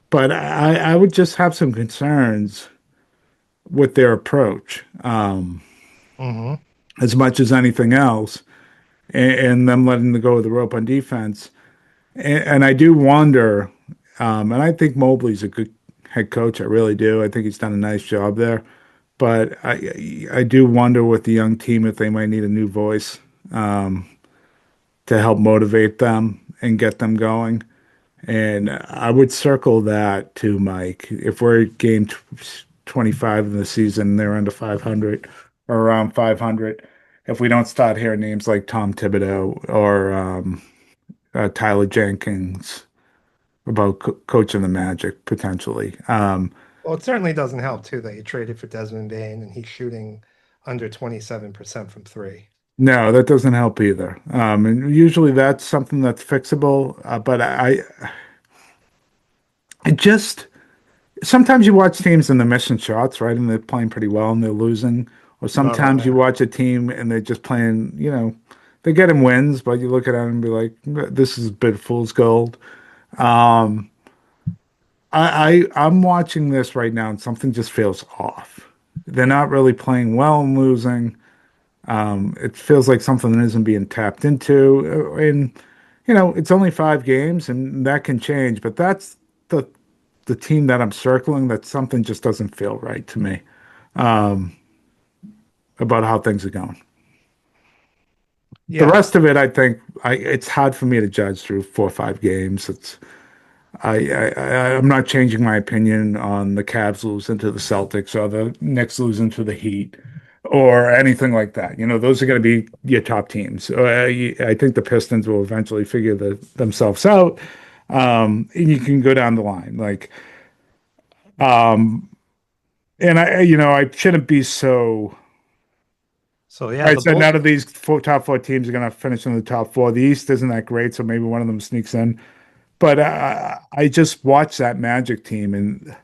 but I would just have some concerns with their approach Hmm. as much as anything else, and them letting the go of the rope on defense. And I do wonder, and I think Mobley's a good head coach. I really do. I think he's done a nice job there. But I do wonder with the young team if they might need a new voice to help motivate them and get them going. And I would circle that too, Mike. If we're at game 25 in the season, they're under 500 or around 500. If we don't start hearing names like Tom Thibodeau or Tyler Jenkins about coaching the Magic potentially. Well, it certainly doesn't help too that you traded for Desmond Bain and he's shooting under 27% from three. No, that doesn't help either. And usually that's something that's fixable. But I just sometimes you watch teams and they're missing shots, right? And they're playing pretty well and they're losing. Or Not all sometimes you that. watch a team and they're just playing, they're getting wins, but you look at them and be like, this is a bit of fool's gold. Um, I'm watching this right now and something just feels off. They're not really playing well and losing. It feels like something that isn't being tapped into. And, it's only 5 games and that can change, but that's the the team that I'm circling that something just doesn't feel right to me about how things are going. The Yeah. rest of it, I think, it's hard for me to judge through 4 or 5 games. I'm not changing my opinion on the Cavs losing to the Celtics or the Knicks losing to the Heat or anything like that. Those are going to be your top teams. I think the Pistons will eventually figure themselves out. And you can go down the line. Um, and I shouldn't be so. So yeah, I the said Bulls. none of these top four teams are going to finish in the top four. The East isn't that great, so maybe one of them sneaks in. But I just watched that Magic team, and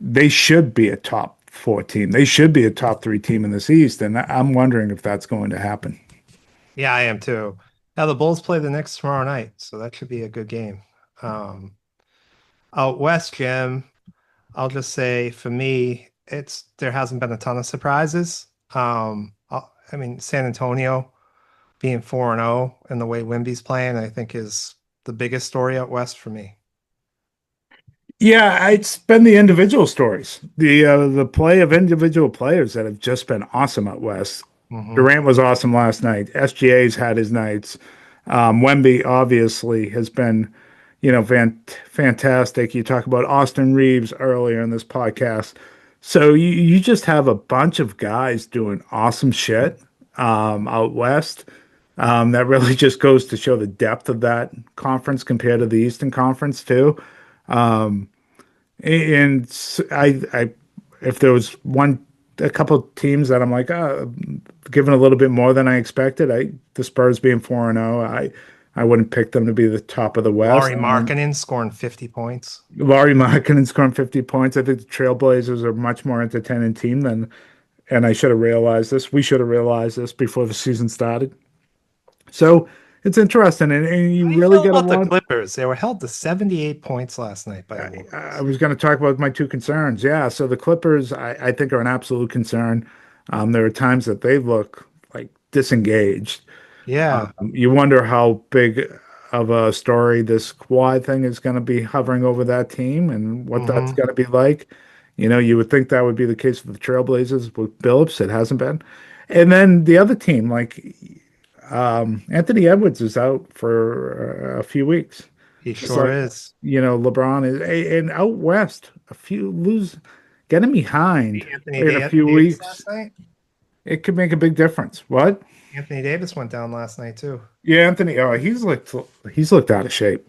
they should be a top four team. They should be a top three team in this East, and I'm wondering if that's going to happen. Yeah, I am too. Now the Bulls play the Knicks tomorrow night, so that should be a good game. Um, Out west, Jim, I'll just say for me, it's there hasn't been a ton of surprises. I mean, San Antonio being 4-0 and the way Wimby's playing, I think is the biggest story out west for me. Yeah, it's been the individual stories, the play of individual players that have just been awesome out west. Hmm. Durant was awesome last night. SGA's had his nights. Wemby obviously has been, fantastic. You talk about Austin Reeves earlier in this podcast. So you just have a bunch of guys doing awesome shit out west. That really just goes to show the depth of that conference compared to the Eastern Conference too. Um, and if there was a couple of teams that I'm like, given a little bit more than I expected, the Spurs being 4-0, I wouldn't pick them to be the top of the West. Laurie Markkinen scoring 50 points. Laurie Markkinen scoring 50 points. I think the Trailblazers are a much more entertaining team and I should have realized this. We should have realized this before the season started. So it's interesting, and you How do you really feel got to about the want. Clippers? They were held to 78 points last night by the I Warriors. was going to talk about my two concerns. Yeah, so the Clippers, I think, are an absolute concern. There are times that they look like disengaged. Yeah. You wonder how big of a story this Kawhi thing is going to be hovering over that team and what that's Hmm. going to be like. You would think that would be the case with the Trailblazers with Billups. It hasn't been. And then the other team, like Anthony Edwards is out for a few weeks. He Just sure like, is. LeBron is, and out west, getting behind Anthony in a few Davis weeks, last night. it could make a big difference. What? Anthony Davis went down last night too. Yeah, Anthony. Oh, he's looked out of shape.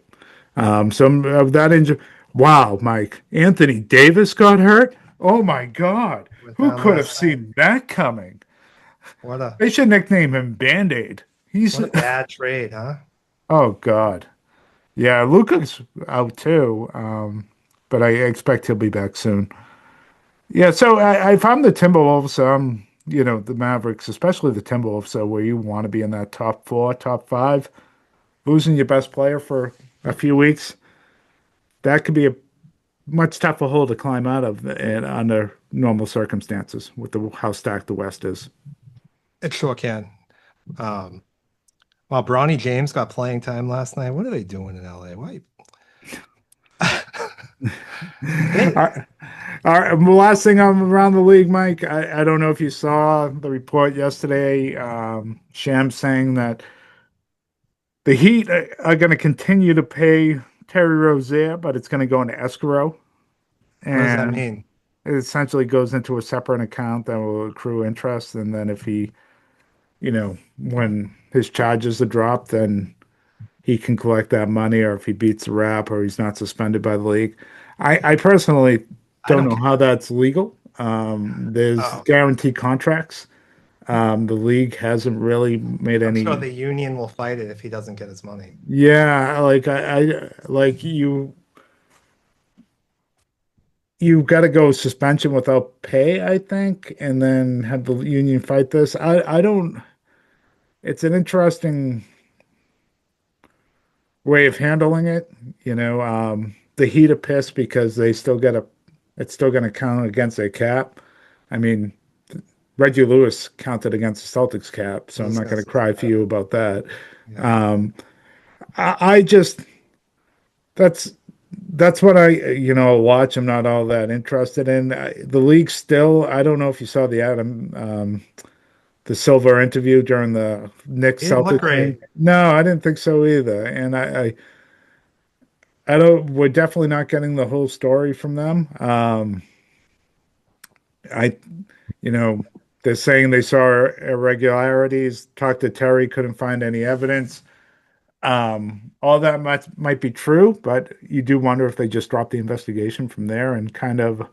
Some of that injury. Wow, Mike. Anthony Davis got hurt. Oh my God. Went Who down could have last night. seen that coming? What a They should nickname him Band-Aid. He's what a bad trade, huh? oh God. Yeah, Luca's out too. But I expect he'll be back soon. Yeah, so if I'm the Timberwolves, the Mavericks, especially the Timberwolves, so where you want to be in that top four, top five, losing your best player for a few weeks, that could be a much tougher hole to climb out of and under normal circumstances with how stacked the West is. It sure can. Um, Well, Bronny James got playing time last night. What are they doing in LA? Why? All They, right, all right, the last thing I'm around the league, Mike. I don't know if you saw the report yesterday. Sham saying that the Heat are going to continue to pay Terry Rozier, but it's going to go into escrow, what does that and mean? it essentially goes into a separate account that will accrue interest. And then if he, when his charges are dropped, then he can collect that money, or if he beats the rap, or he's not suspended by the league. I personally I don't don't know care. how that's legal. There's Oh, guaranteed contracts. The league hasn't really made I'm sure any. the union will fight it if he doesn't get his money. Yeah, like I like you got to go suspension without pay, I think, and then have the union fight this. I don't. It's an interesting way of handling it. The Heat are pissed because they still got a. It's still going to count against their cap. I mean, Reggie Lewis counted against the Celtics cap, I so I'm was not gonna going to say cry for that. you about that. Yeah. Um, I just that's that's what I watch. I'm not all that interested in the league still. I don't know if you saw the Silver interview during the Knicks He didn't look Celtics great. game. No, I didn't think so either. And I don't. We're definitely not getting the whole story from them. I, you know, they're saying they saw irregularities. Talked to Terry, couldn't find any evidence. All that might be true, but you do wonder if they just dropped the investigation from there and kind of,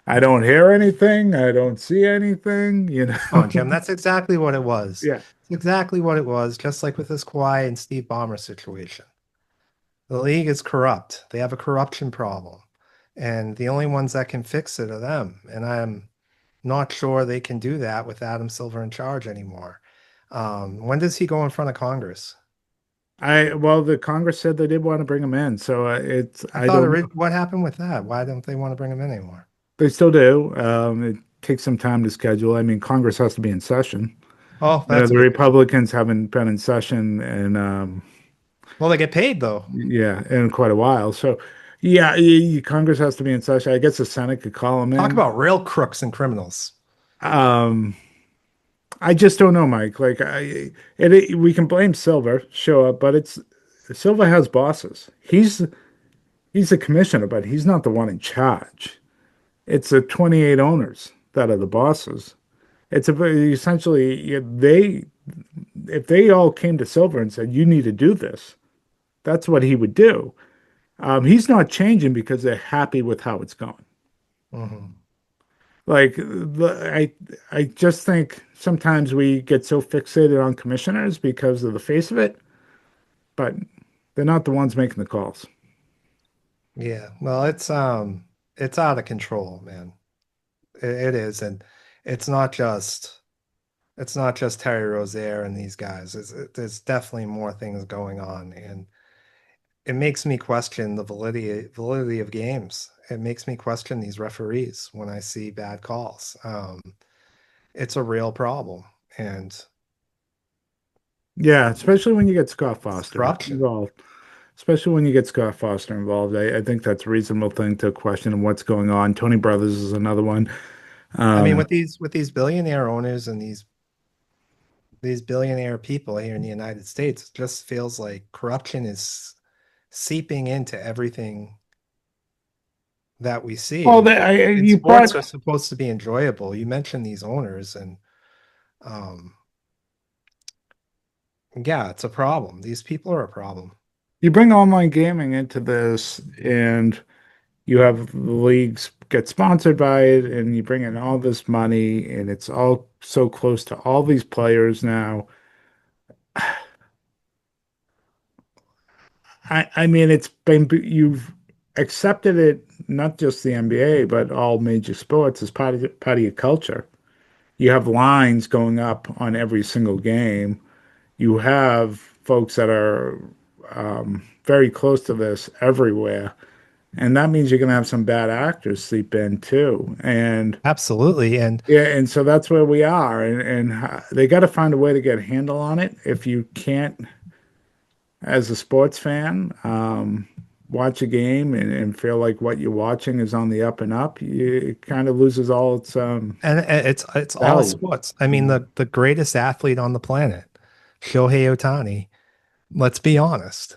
I don't hear anything, I don't see anything. Oh, Jim, that's exactly what it was. Yeah. It's exactly what it was, just like with this Kawhi and Steve Ballmer situation. The league is corrupt. They have a corruption problem. And the only ones that can fix it are them. And I'm not sure they can do that with Adam Silver in charge anymore. When does he go in front of Congress? Well, the Congress said they did want to bring him in, so I I thought don't know. what happened with that? Why don't they want to bring him in anymore? They still do. It takes some time to schedule. I mean, Congress has to be in session. Oh, that's The a good thing. Republicans haven't been in session and Well, they get paid though. yeah, in quite a while. So, yeah, Congress has to be in session. I guess the Senate could call him Talk in. about real crooks and criminals. Um, I just don't know, Mike. Like, we can blame Silver, sure, but it's Silver has bosses. He's the commissioner, but he's not the one in charge. It's the 28 owners that are the bosses. Essentially if they all came to Silver and said, "You need to do this," that's what he would do. He's not changing because they're happy with how it's going. Mhm. Like I just think sometimes we get so fixated on commissioners because of the face of it, but they're not the ones making the calls. Yeah. Well, it's out of control, man. It is, and it's not just It's not just Terry Rozier and these guys. There's definitely more things going on, and it makes me question the validity of games. It makes me question these referees when I see bad calls. It's a real problem, and Yeah, especially when you get Scott it's Foster corruption. involved. Especially when you get Scott Foster involved. I think that's a reasonable thing to question what's going on. Tony Brothers is another one. I mean, Um, with these billionaire owners and these billionaire people here in the United States, it just feels like corruption is seeping into everything that we see. well, And you sports are brought supposed to be enjoyable. You mentioned these owners, and um, yeah, it's a problem. These people are a problem. you bring online gaming into this, and you have the leagues get sponsored by it, and you bring in all this money, and it's all so close to all these players now. I mean, it's been you've accepted it, not just the NBA, but all major sports as part of your culture. You have lines going up on every single game. You have folks that are very close to this everywhere. And that means you're going to have some bad actors sleep in too. And Absolutely. And yeah, and so that's where we are. And they got to find a way to get a handle on it. If you can't, as a sports fan, watch a game and feel like what you're watching is on the up and up, it kind of loses all its it's all value. sports. I mean, the greatest athlete on the planet, Shohei Ohtani. Let's be honest.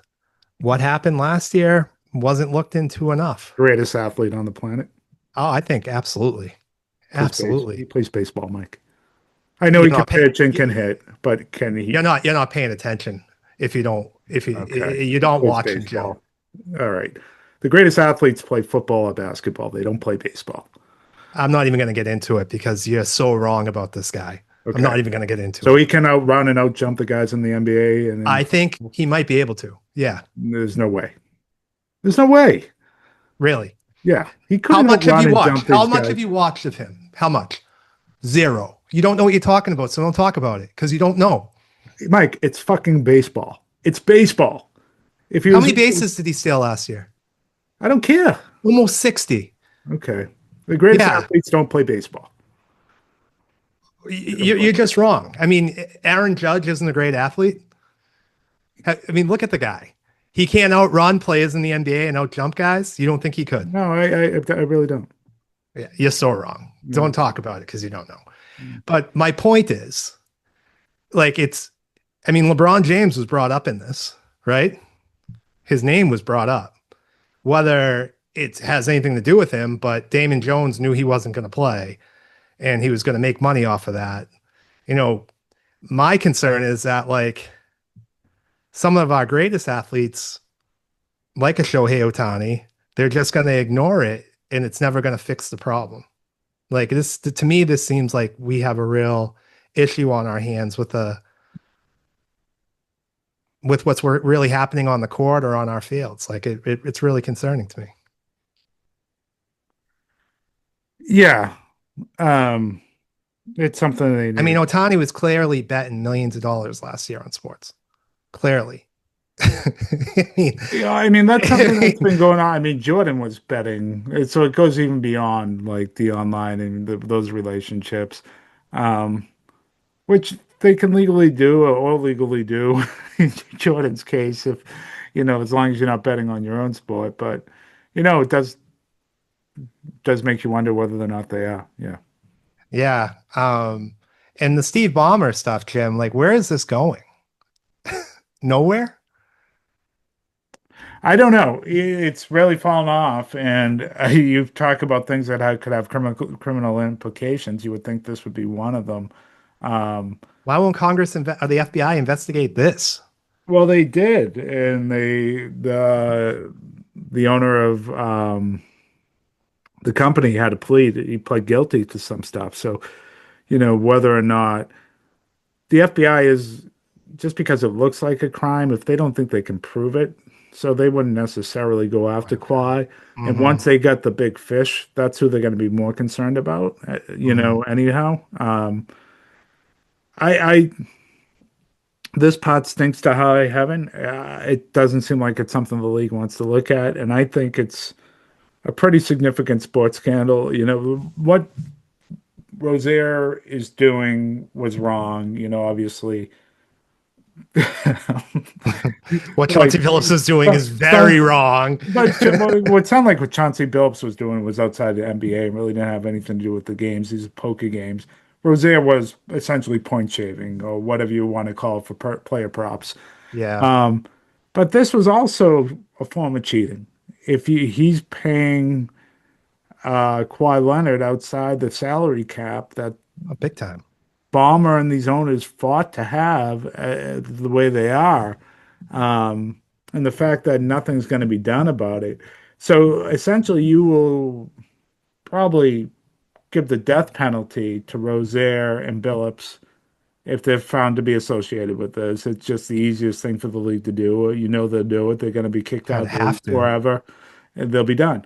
What happened last year wasn't looked into enough. Greatest athlete on the planet. Oh, I think absolutely. He Absolutely. plays baseball, Mike. I know You're he can not paying pitch and can hit, but can he? you're not paying attention if you don't if Okay, you he don't plays watch it, Jim. baseball. All right. The greatest athletes play football or basketball. They don't play baseball. I'm not even going to get into it because you're so wrong about this guy. I'm Okay. not even going to get into So it. he can outrun and outjump the guys in the NBA, and I then think he might be able to. Yeah, there's no way. There's no way. really. Yeah, he How couldn't much have outrun you and watched? jump How these much guys. have you watched of him? How much? Zero. You don't know what you're talking about, so don't talk about it because you don't know. Mike, it's fucking baseball. It's baseball. If he How was, many bases did he steal last year? I don't care. Almost 60. Okay. The greatest Yeah, athletes don't play baseball. They don't play. you're just wrong. I mean, Aaron Judge isn't a great athlete. I mean, look at the guy. He can't outrun players in the NBA and outjump guys. You don't think he could? No, I really don't. Yeah, you're so wrong. No. Don't talk about it because you don't know. But my point is, like, I mean, LeBron James was brought up in this, right? His name was brought up. Whether it has anything to do with him, but Damon Jones knew he wasn't going to play and he was going to make money off of that. You know, my concern is that, like, some of our greatest athletes, like a Shohei Ohtani, they're just going to ignore it and it's never going to fix the problem. Like, this, to me, this seems like we have a real issue on our hands with what's really happening on the court or on our fields. Like, it's really concerning to me. Yeah. Um, it's something they I mean, need. Ohtani was clearly betting millions of dollars last year on sports. Clearly. I mean, Yeah, I mean that's something that's been going on. I mean, Jordan was betting, so it goes even beyond like the online and those relationships, um, which they can legally do or illegally do in Jordan's case, if as long as you're not betting on your own sport. But it does make you wonder whether or not they are. Yeah. yeah. And the Steve Ballmer stuff, Jim, like, where is this going? Nowhere? I don't know. It's really fallen off, and you've talked about things that could have criminal implications. You would think this would be one of them. Um, Why won't Congress or the FBI investigate this? well, they did, and the owner of the company had to plead. He pled guilty to some stuff. So, whether or not the FBI is just because it looks like a crime, if they don't think they can prove it, so they wouldn't necessarily go after Kawhi. And Mm-hmm. once they get the big fish, that's who they're going to be more concerned about, Mm-hmm. anyhow. I this pot stinks to high heaven. It doesn't seem like it's something the league wants to look at, and I think it's a pretty significant sports scandal. What Rozier is doing was wrong. Obviously, What like Chauncey Phillips is doing is very sounds, wrong. but what sounded like what Chauncey Billups was doing was outside the NBA and really didn't have anything to do with the games. These are poker games. Rozier was essentially point shaving or whatever you want to call it for player props. Yeah, Um, but this was also a form of cheating. If he's paying Kawhi Leonard outside the salary cap that big time. Ballmer and these owners fought to have the way they are, and the fact that nothing's going to be done about it. So essentially, you will probably give the death penalty to Rozier and Billups if they're found to be associated with this. It's just the easiest thing for the league to do. They'll do it. They're going to be kicked Kind out of have to. forever, and they'll be done.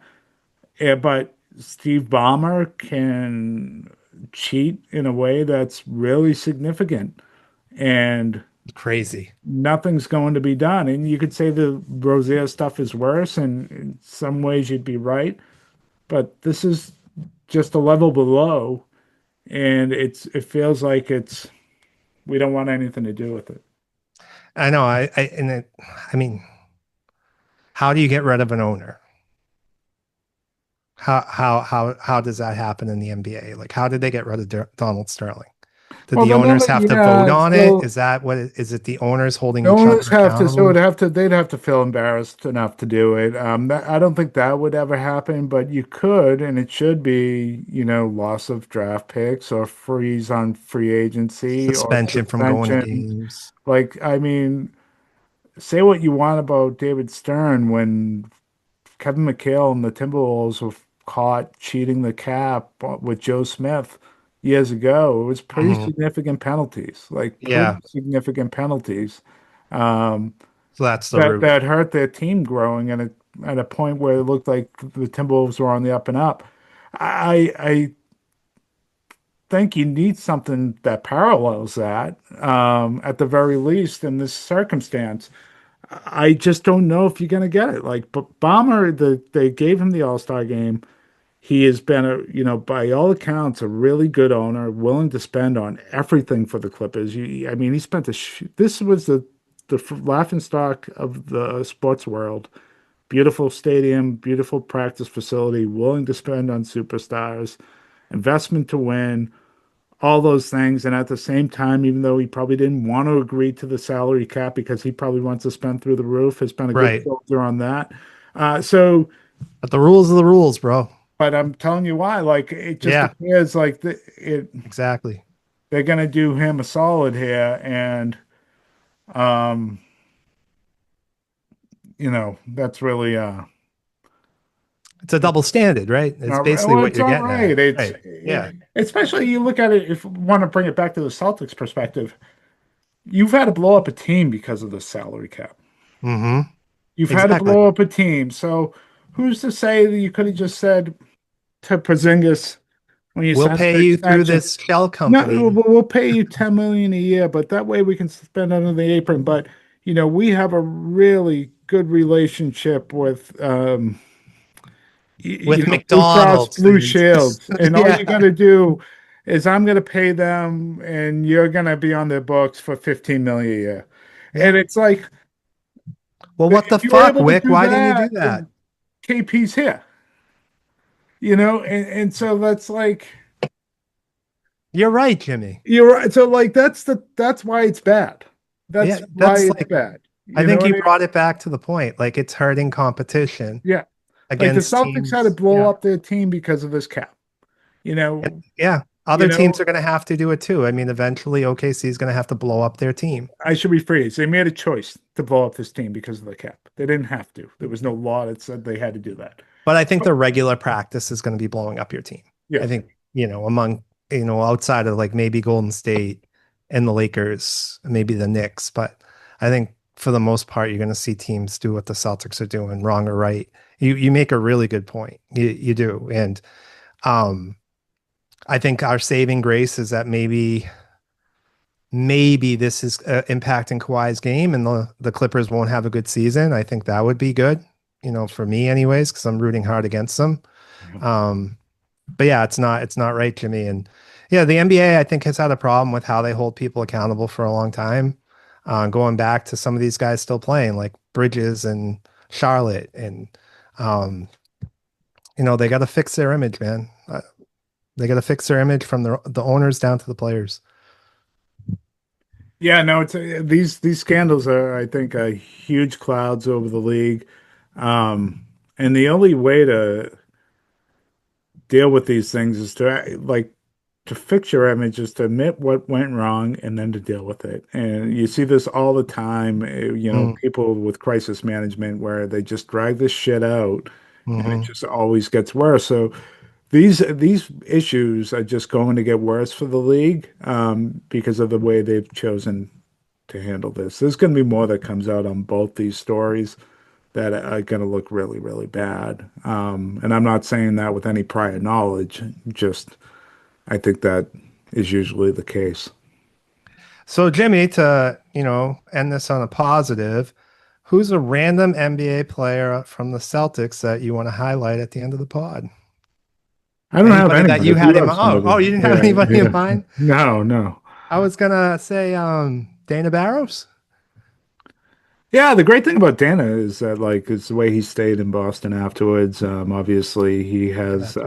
Yeah, but Steve Ballmer can cheat in a way that's really significant, and Crazy. nothing's going to be done. And you could say the Rozier stuff is worse, and in some ways you'd be right, but this is just a level below, and it feels like we don't want anything to do with it. I know. I mean, how do you get rid of an owner? How does that happen in the NBA? Like, how did they get rid of Donald Sterling? Did Well, the owners have to vote on it? so Is that what is it? The owners holding the each other owners have to, so accountable? they'd have to feel embarrassed enough to do it. I don't think that would ever happen, but you could, and it should be, loss of draft picks or freeze on free agency or Suspension from going to suspension. games. Like, I mean, say what you want about David Stern when Kevin McHale and the Timberwolves were caught cheating the cap with Joe Smith years ago. It was pretty Mhm. significant penalties, like Yeah, pretty significant penalties. Um, so that's the that root. that hurt their team growing at a point where it looked like the Timberwolves were on the up and up. I think you need something that parallels that, at the very least in this circumstance. I just don't know if you're going to get it. Like, but Bomber, they gave him the All-Star game. He has been by all accounts, a really good owner, willing to spend on everything for the Clippers. I mean, he spent this was the laughing stock of the sports world. Beautiful stadium, beautiful practice facility, willing to spend on superstars, investment to win, all those things. And at the same time, even though he probably didn't want to agree to the salary cap because he probably wants to spend through the roof, has been a good Right. soldier on that. So, But the rules are the rules, bro. but I'm telling you why. Like, it just Yeah, appears like exactly. they're going to do him a solid here, and um, that's really It's a double standard, right? It's not basically well, what it's you're all getting right. at. Right. Yeah. Especially you look at it if you want to bring it back to the Celtics perspective. You've had to blow up a team because of the salary cap. Mm-hmm. You've had to Exactly. blow up a team. So who's to say that you could have just said to Porzingis when you We'll signed pay the you through extension, this shell no, company. we'll pay you 10 million a year, but that way we can spend under the apron. But we have a really good relationship with With Blue Cross McDonald's Blue and Shields, and all you got yeah, to do is I'm going to pay them, and you're going to be on their books for 15 million a year. yeah. And it's like Well, what if the you were fuck, able to Wick? do Why didn't you do that, that? then KP's here, and so that's like You're right, Jimmy. you're right. So like that's why it's bad. Yeah, That's why that's it's like bad. I You know think what you I mean? brought it back to the point. Like it's hurting competition Yeah. Like the against Celtics had to teams. blow Yeah. up their team because of this cap. You And know, yeah. you Other teams know, are going to have to do it too. I mean, eventually OKC is going to have to blow up their team. I should rephrase. They made a choice to blow up this team because of the cap. They didn't have to. There was no law that said they had to do that. But I think But the regular practice is going to be blowing up your team. I yes, think, among, outside of like maybe Golden State and the Lakers, maybe the Knicks, but I think for the most part, you're going to see teams do what the Celtics are doing, wrong or right. You make a really good point. You do. And um, I think our saving grace is that maybe maybe this is impacting Kawhi's game and the Clippers won't have a good season. I think that would be good, for me anyways, because I'm rooting hard against them. But yeah, it's not right, Jimmy. And yeah, the NBA, I think, has had a problem with how they hold people accountable for a long time. Going back to some of these guys still playing, like Bridges and Charlotte, and they got to fix their image, man. They got to fix their image from the owners down to the players. Yeah, no, it's these scandals are, I think, huge clouds over the league, and the only way to deal with these things is to fix your image, is to admit what went wrong and then to deal with it. And you see this all the time, people with crisis management where they just drag this shit out, and it just always gets worse. So these issues are just going to get worse for the league because of the way they've chosen to handle this. There's going to be more that comes out on both these stories that are going to look really, really bad. And I'm not saying that with any prior knowledge, just I think that is usually the case. So, Jimmy, to end this on a positive, who's a random NBA player from the Celtics that you want to highlight at the end of the pod? I don't have anybody that you had in mind. Oh, you didn't have anybody in mind? No. I was gonna say Dana Barros. Yeah, the great thing about Dana is that it's the way he stayed in Boston afterwards. Obviously, he has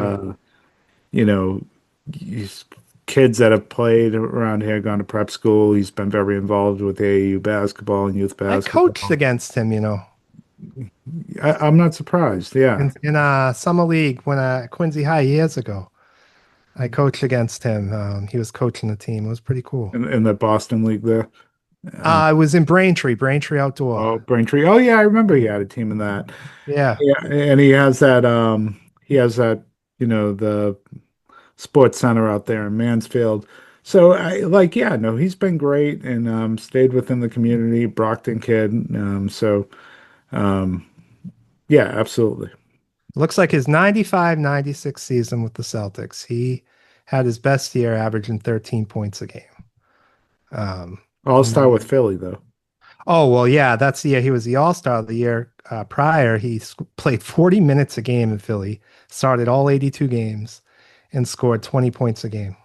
he's kids that have played around here, gone to prep school. He's been very involved with AAU basketball and youth basketball. I coached against him, I'm not surprised. Yeah, in summer league when Quincy High years ago, I coached against him. He was coaching the team. It was pretty cool. In the Boston league there. I was in Braintree Outdoor. Oh, Braintree. Oh yeah, I remember he had a team in that. Yeah, and he has that. The sports center out there in Mansfield. So he's been great and stayed within the community. Brockton kid. Yeah, absolutely. Looks like his 95-96 season with the Celtics, he had his best year, averaging 13 points a game. All-star with Philly, though. Oh, well, yeah, that's the year he was the All-Star. The year prior, he played 40 minutes a game in Philly, started all 82 games, and scored 20 points a game.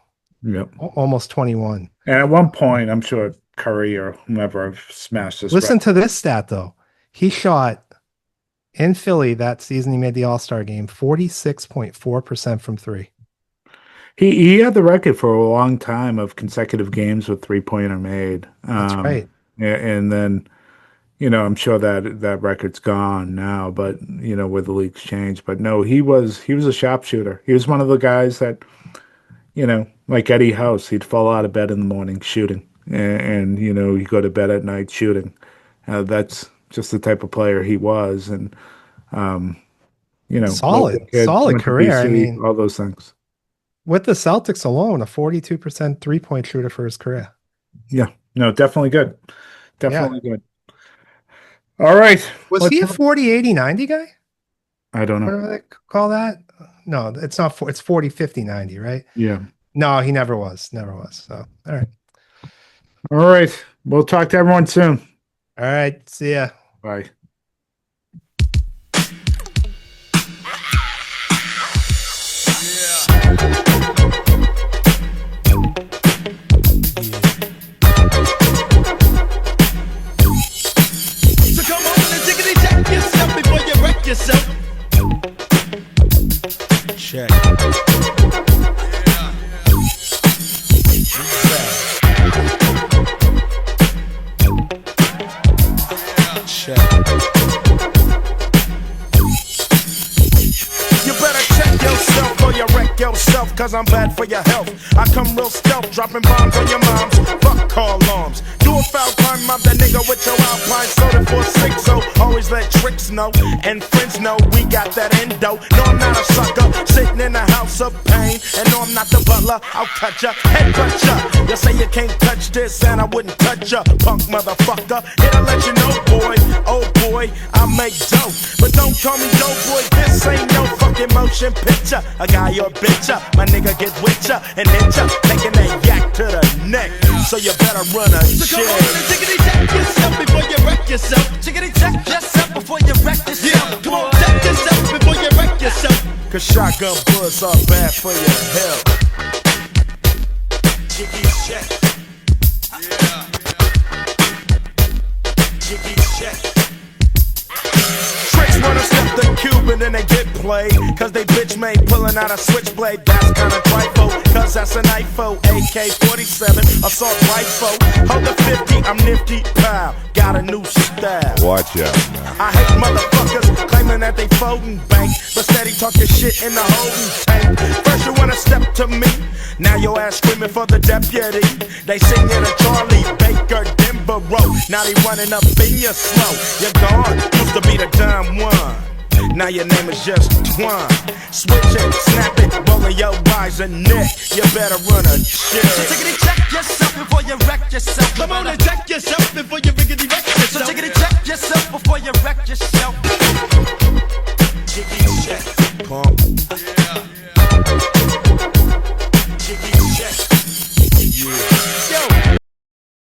Yep. Almost 21. And at one point, I'm sure Curry or whomever smashed this. Listen to this stat, though. He shot in Philly that season he made the All-Star game, 46.4% from three. He had the record for a long time of consecutive games with three-pointer made. That's right. And then, I'm sure that record's gone now, but, where the league's changed. But no, he was a sharpshooter. He was one of the guys that, like Eddie House, he'd fall out of bed in the morning shooting. And he'd go to bed at night shooting. That's just the type of player he was. And, solid career. BC, I mean, all those things. With the Celtics alone, a 42% three-point shooter for his career. Yeah, no, definitely good. Definitely good. All right. Was he a 40, 80, 90 guy? I don't know. What do they call that? No, it's not. It's 40, 50, 90, right? Yeah. No, he never was. Never was. So, all right. All right. We'll talk to everyone soon. All right. See ya. Bye. Yourself. Check. Check. You better check yourself or you wreck yourself, cause I'm bad for your health. I come real stealth, dropping bombs on your moms. Fuck call alarms. Do a foul crime, mob that nigga with your Alpine soda for 6. So always let tricks know and friends know we got that endo. No, I'm not a sucker sitting in a house of pain. And no, I'm not the butler. I'll cut ya, head cut ya. You say you can't touch this, and I wouldn't touch ya, punk motherfucker. Here to let you know, boy, oh boy, I make dope. But don't call me dope, boy. This ain't no fucking motion. motion picture. A guy or bitch up, my nigga get with ya and hit ya, taking that yak to the neck. So you better run a So come on and tickety check yourself before you wreck yourself. Tickety check yourself before you wreck yourself. Yeah, come on, check yourself before you wreck yourself. Cause shotgun bullets are bad for your health. Jiggy check. Yeah. Jiggy check. Tricks wanna step the cube and then they get played. Cause they bitch made pulling out a switchblade. That's kinda trifle, cause that's an IFO. AK-47, assault rifle. Hold the 50, I'm nifty, pow. Got a new style. Watch out now. I hate motherfuckers claiming that they folding bank, but steady talking shit in the holding tank. First you wanna step to me, now your ass screaming for the deputy. They sing it a Charlie Baker Denver Road. Now they running up in your slow. You're gone, used to be the dumb one. Now your name is just Twan. Switch it, snap it, rolling your eyes and neck. You better run a shit. So tickety check yourself before you wreck yourself. Come on and check yourself before you begin.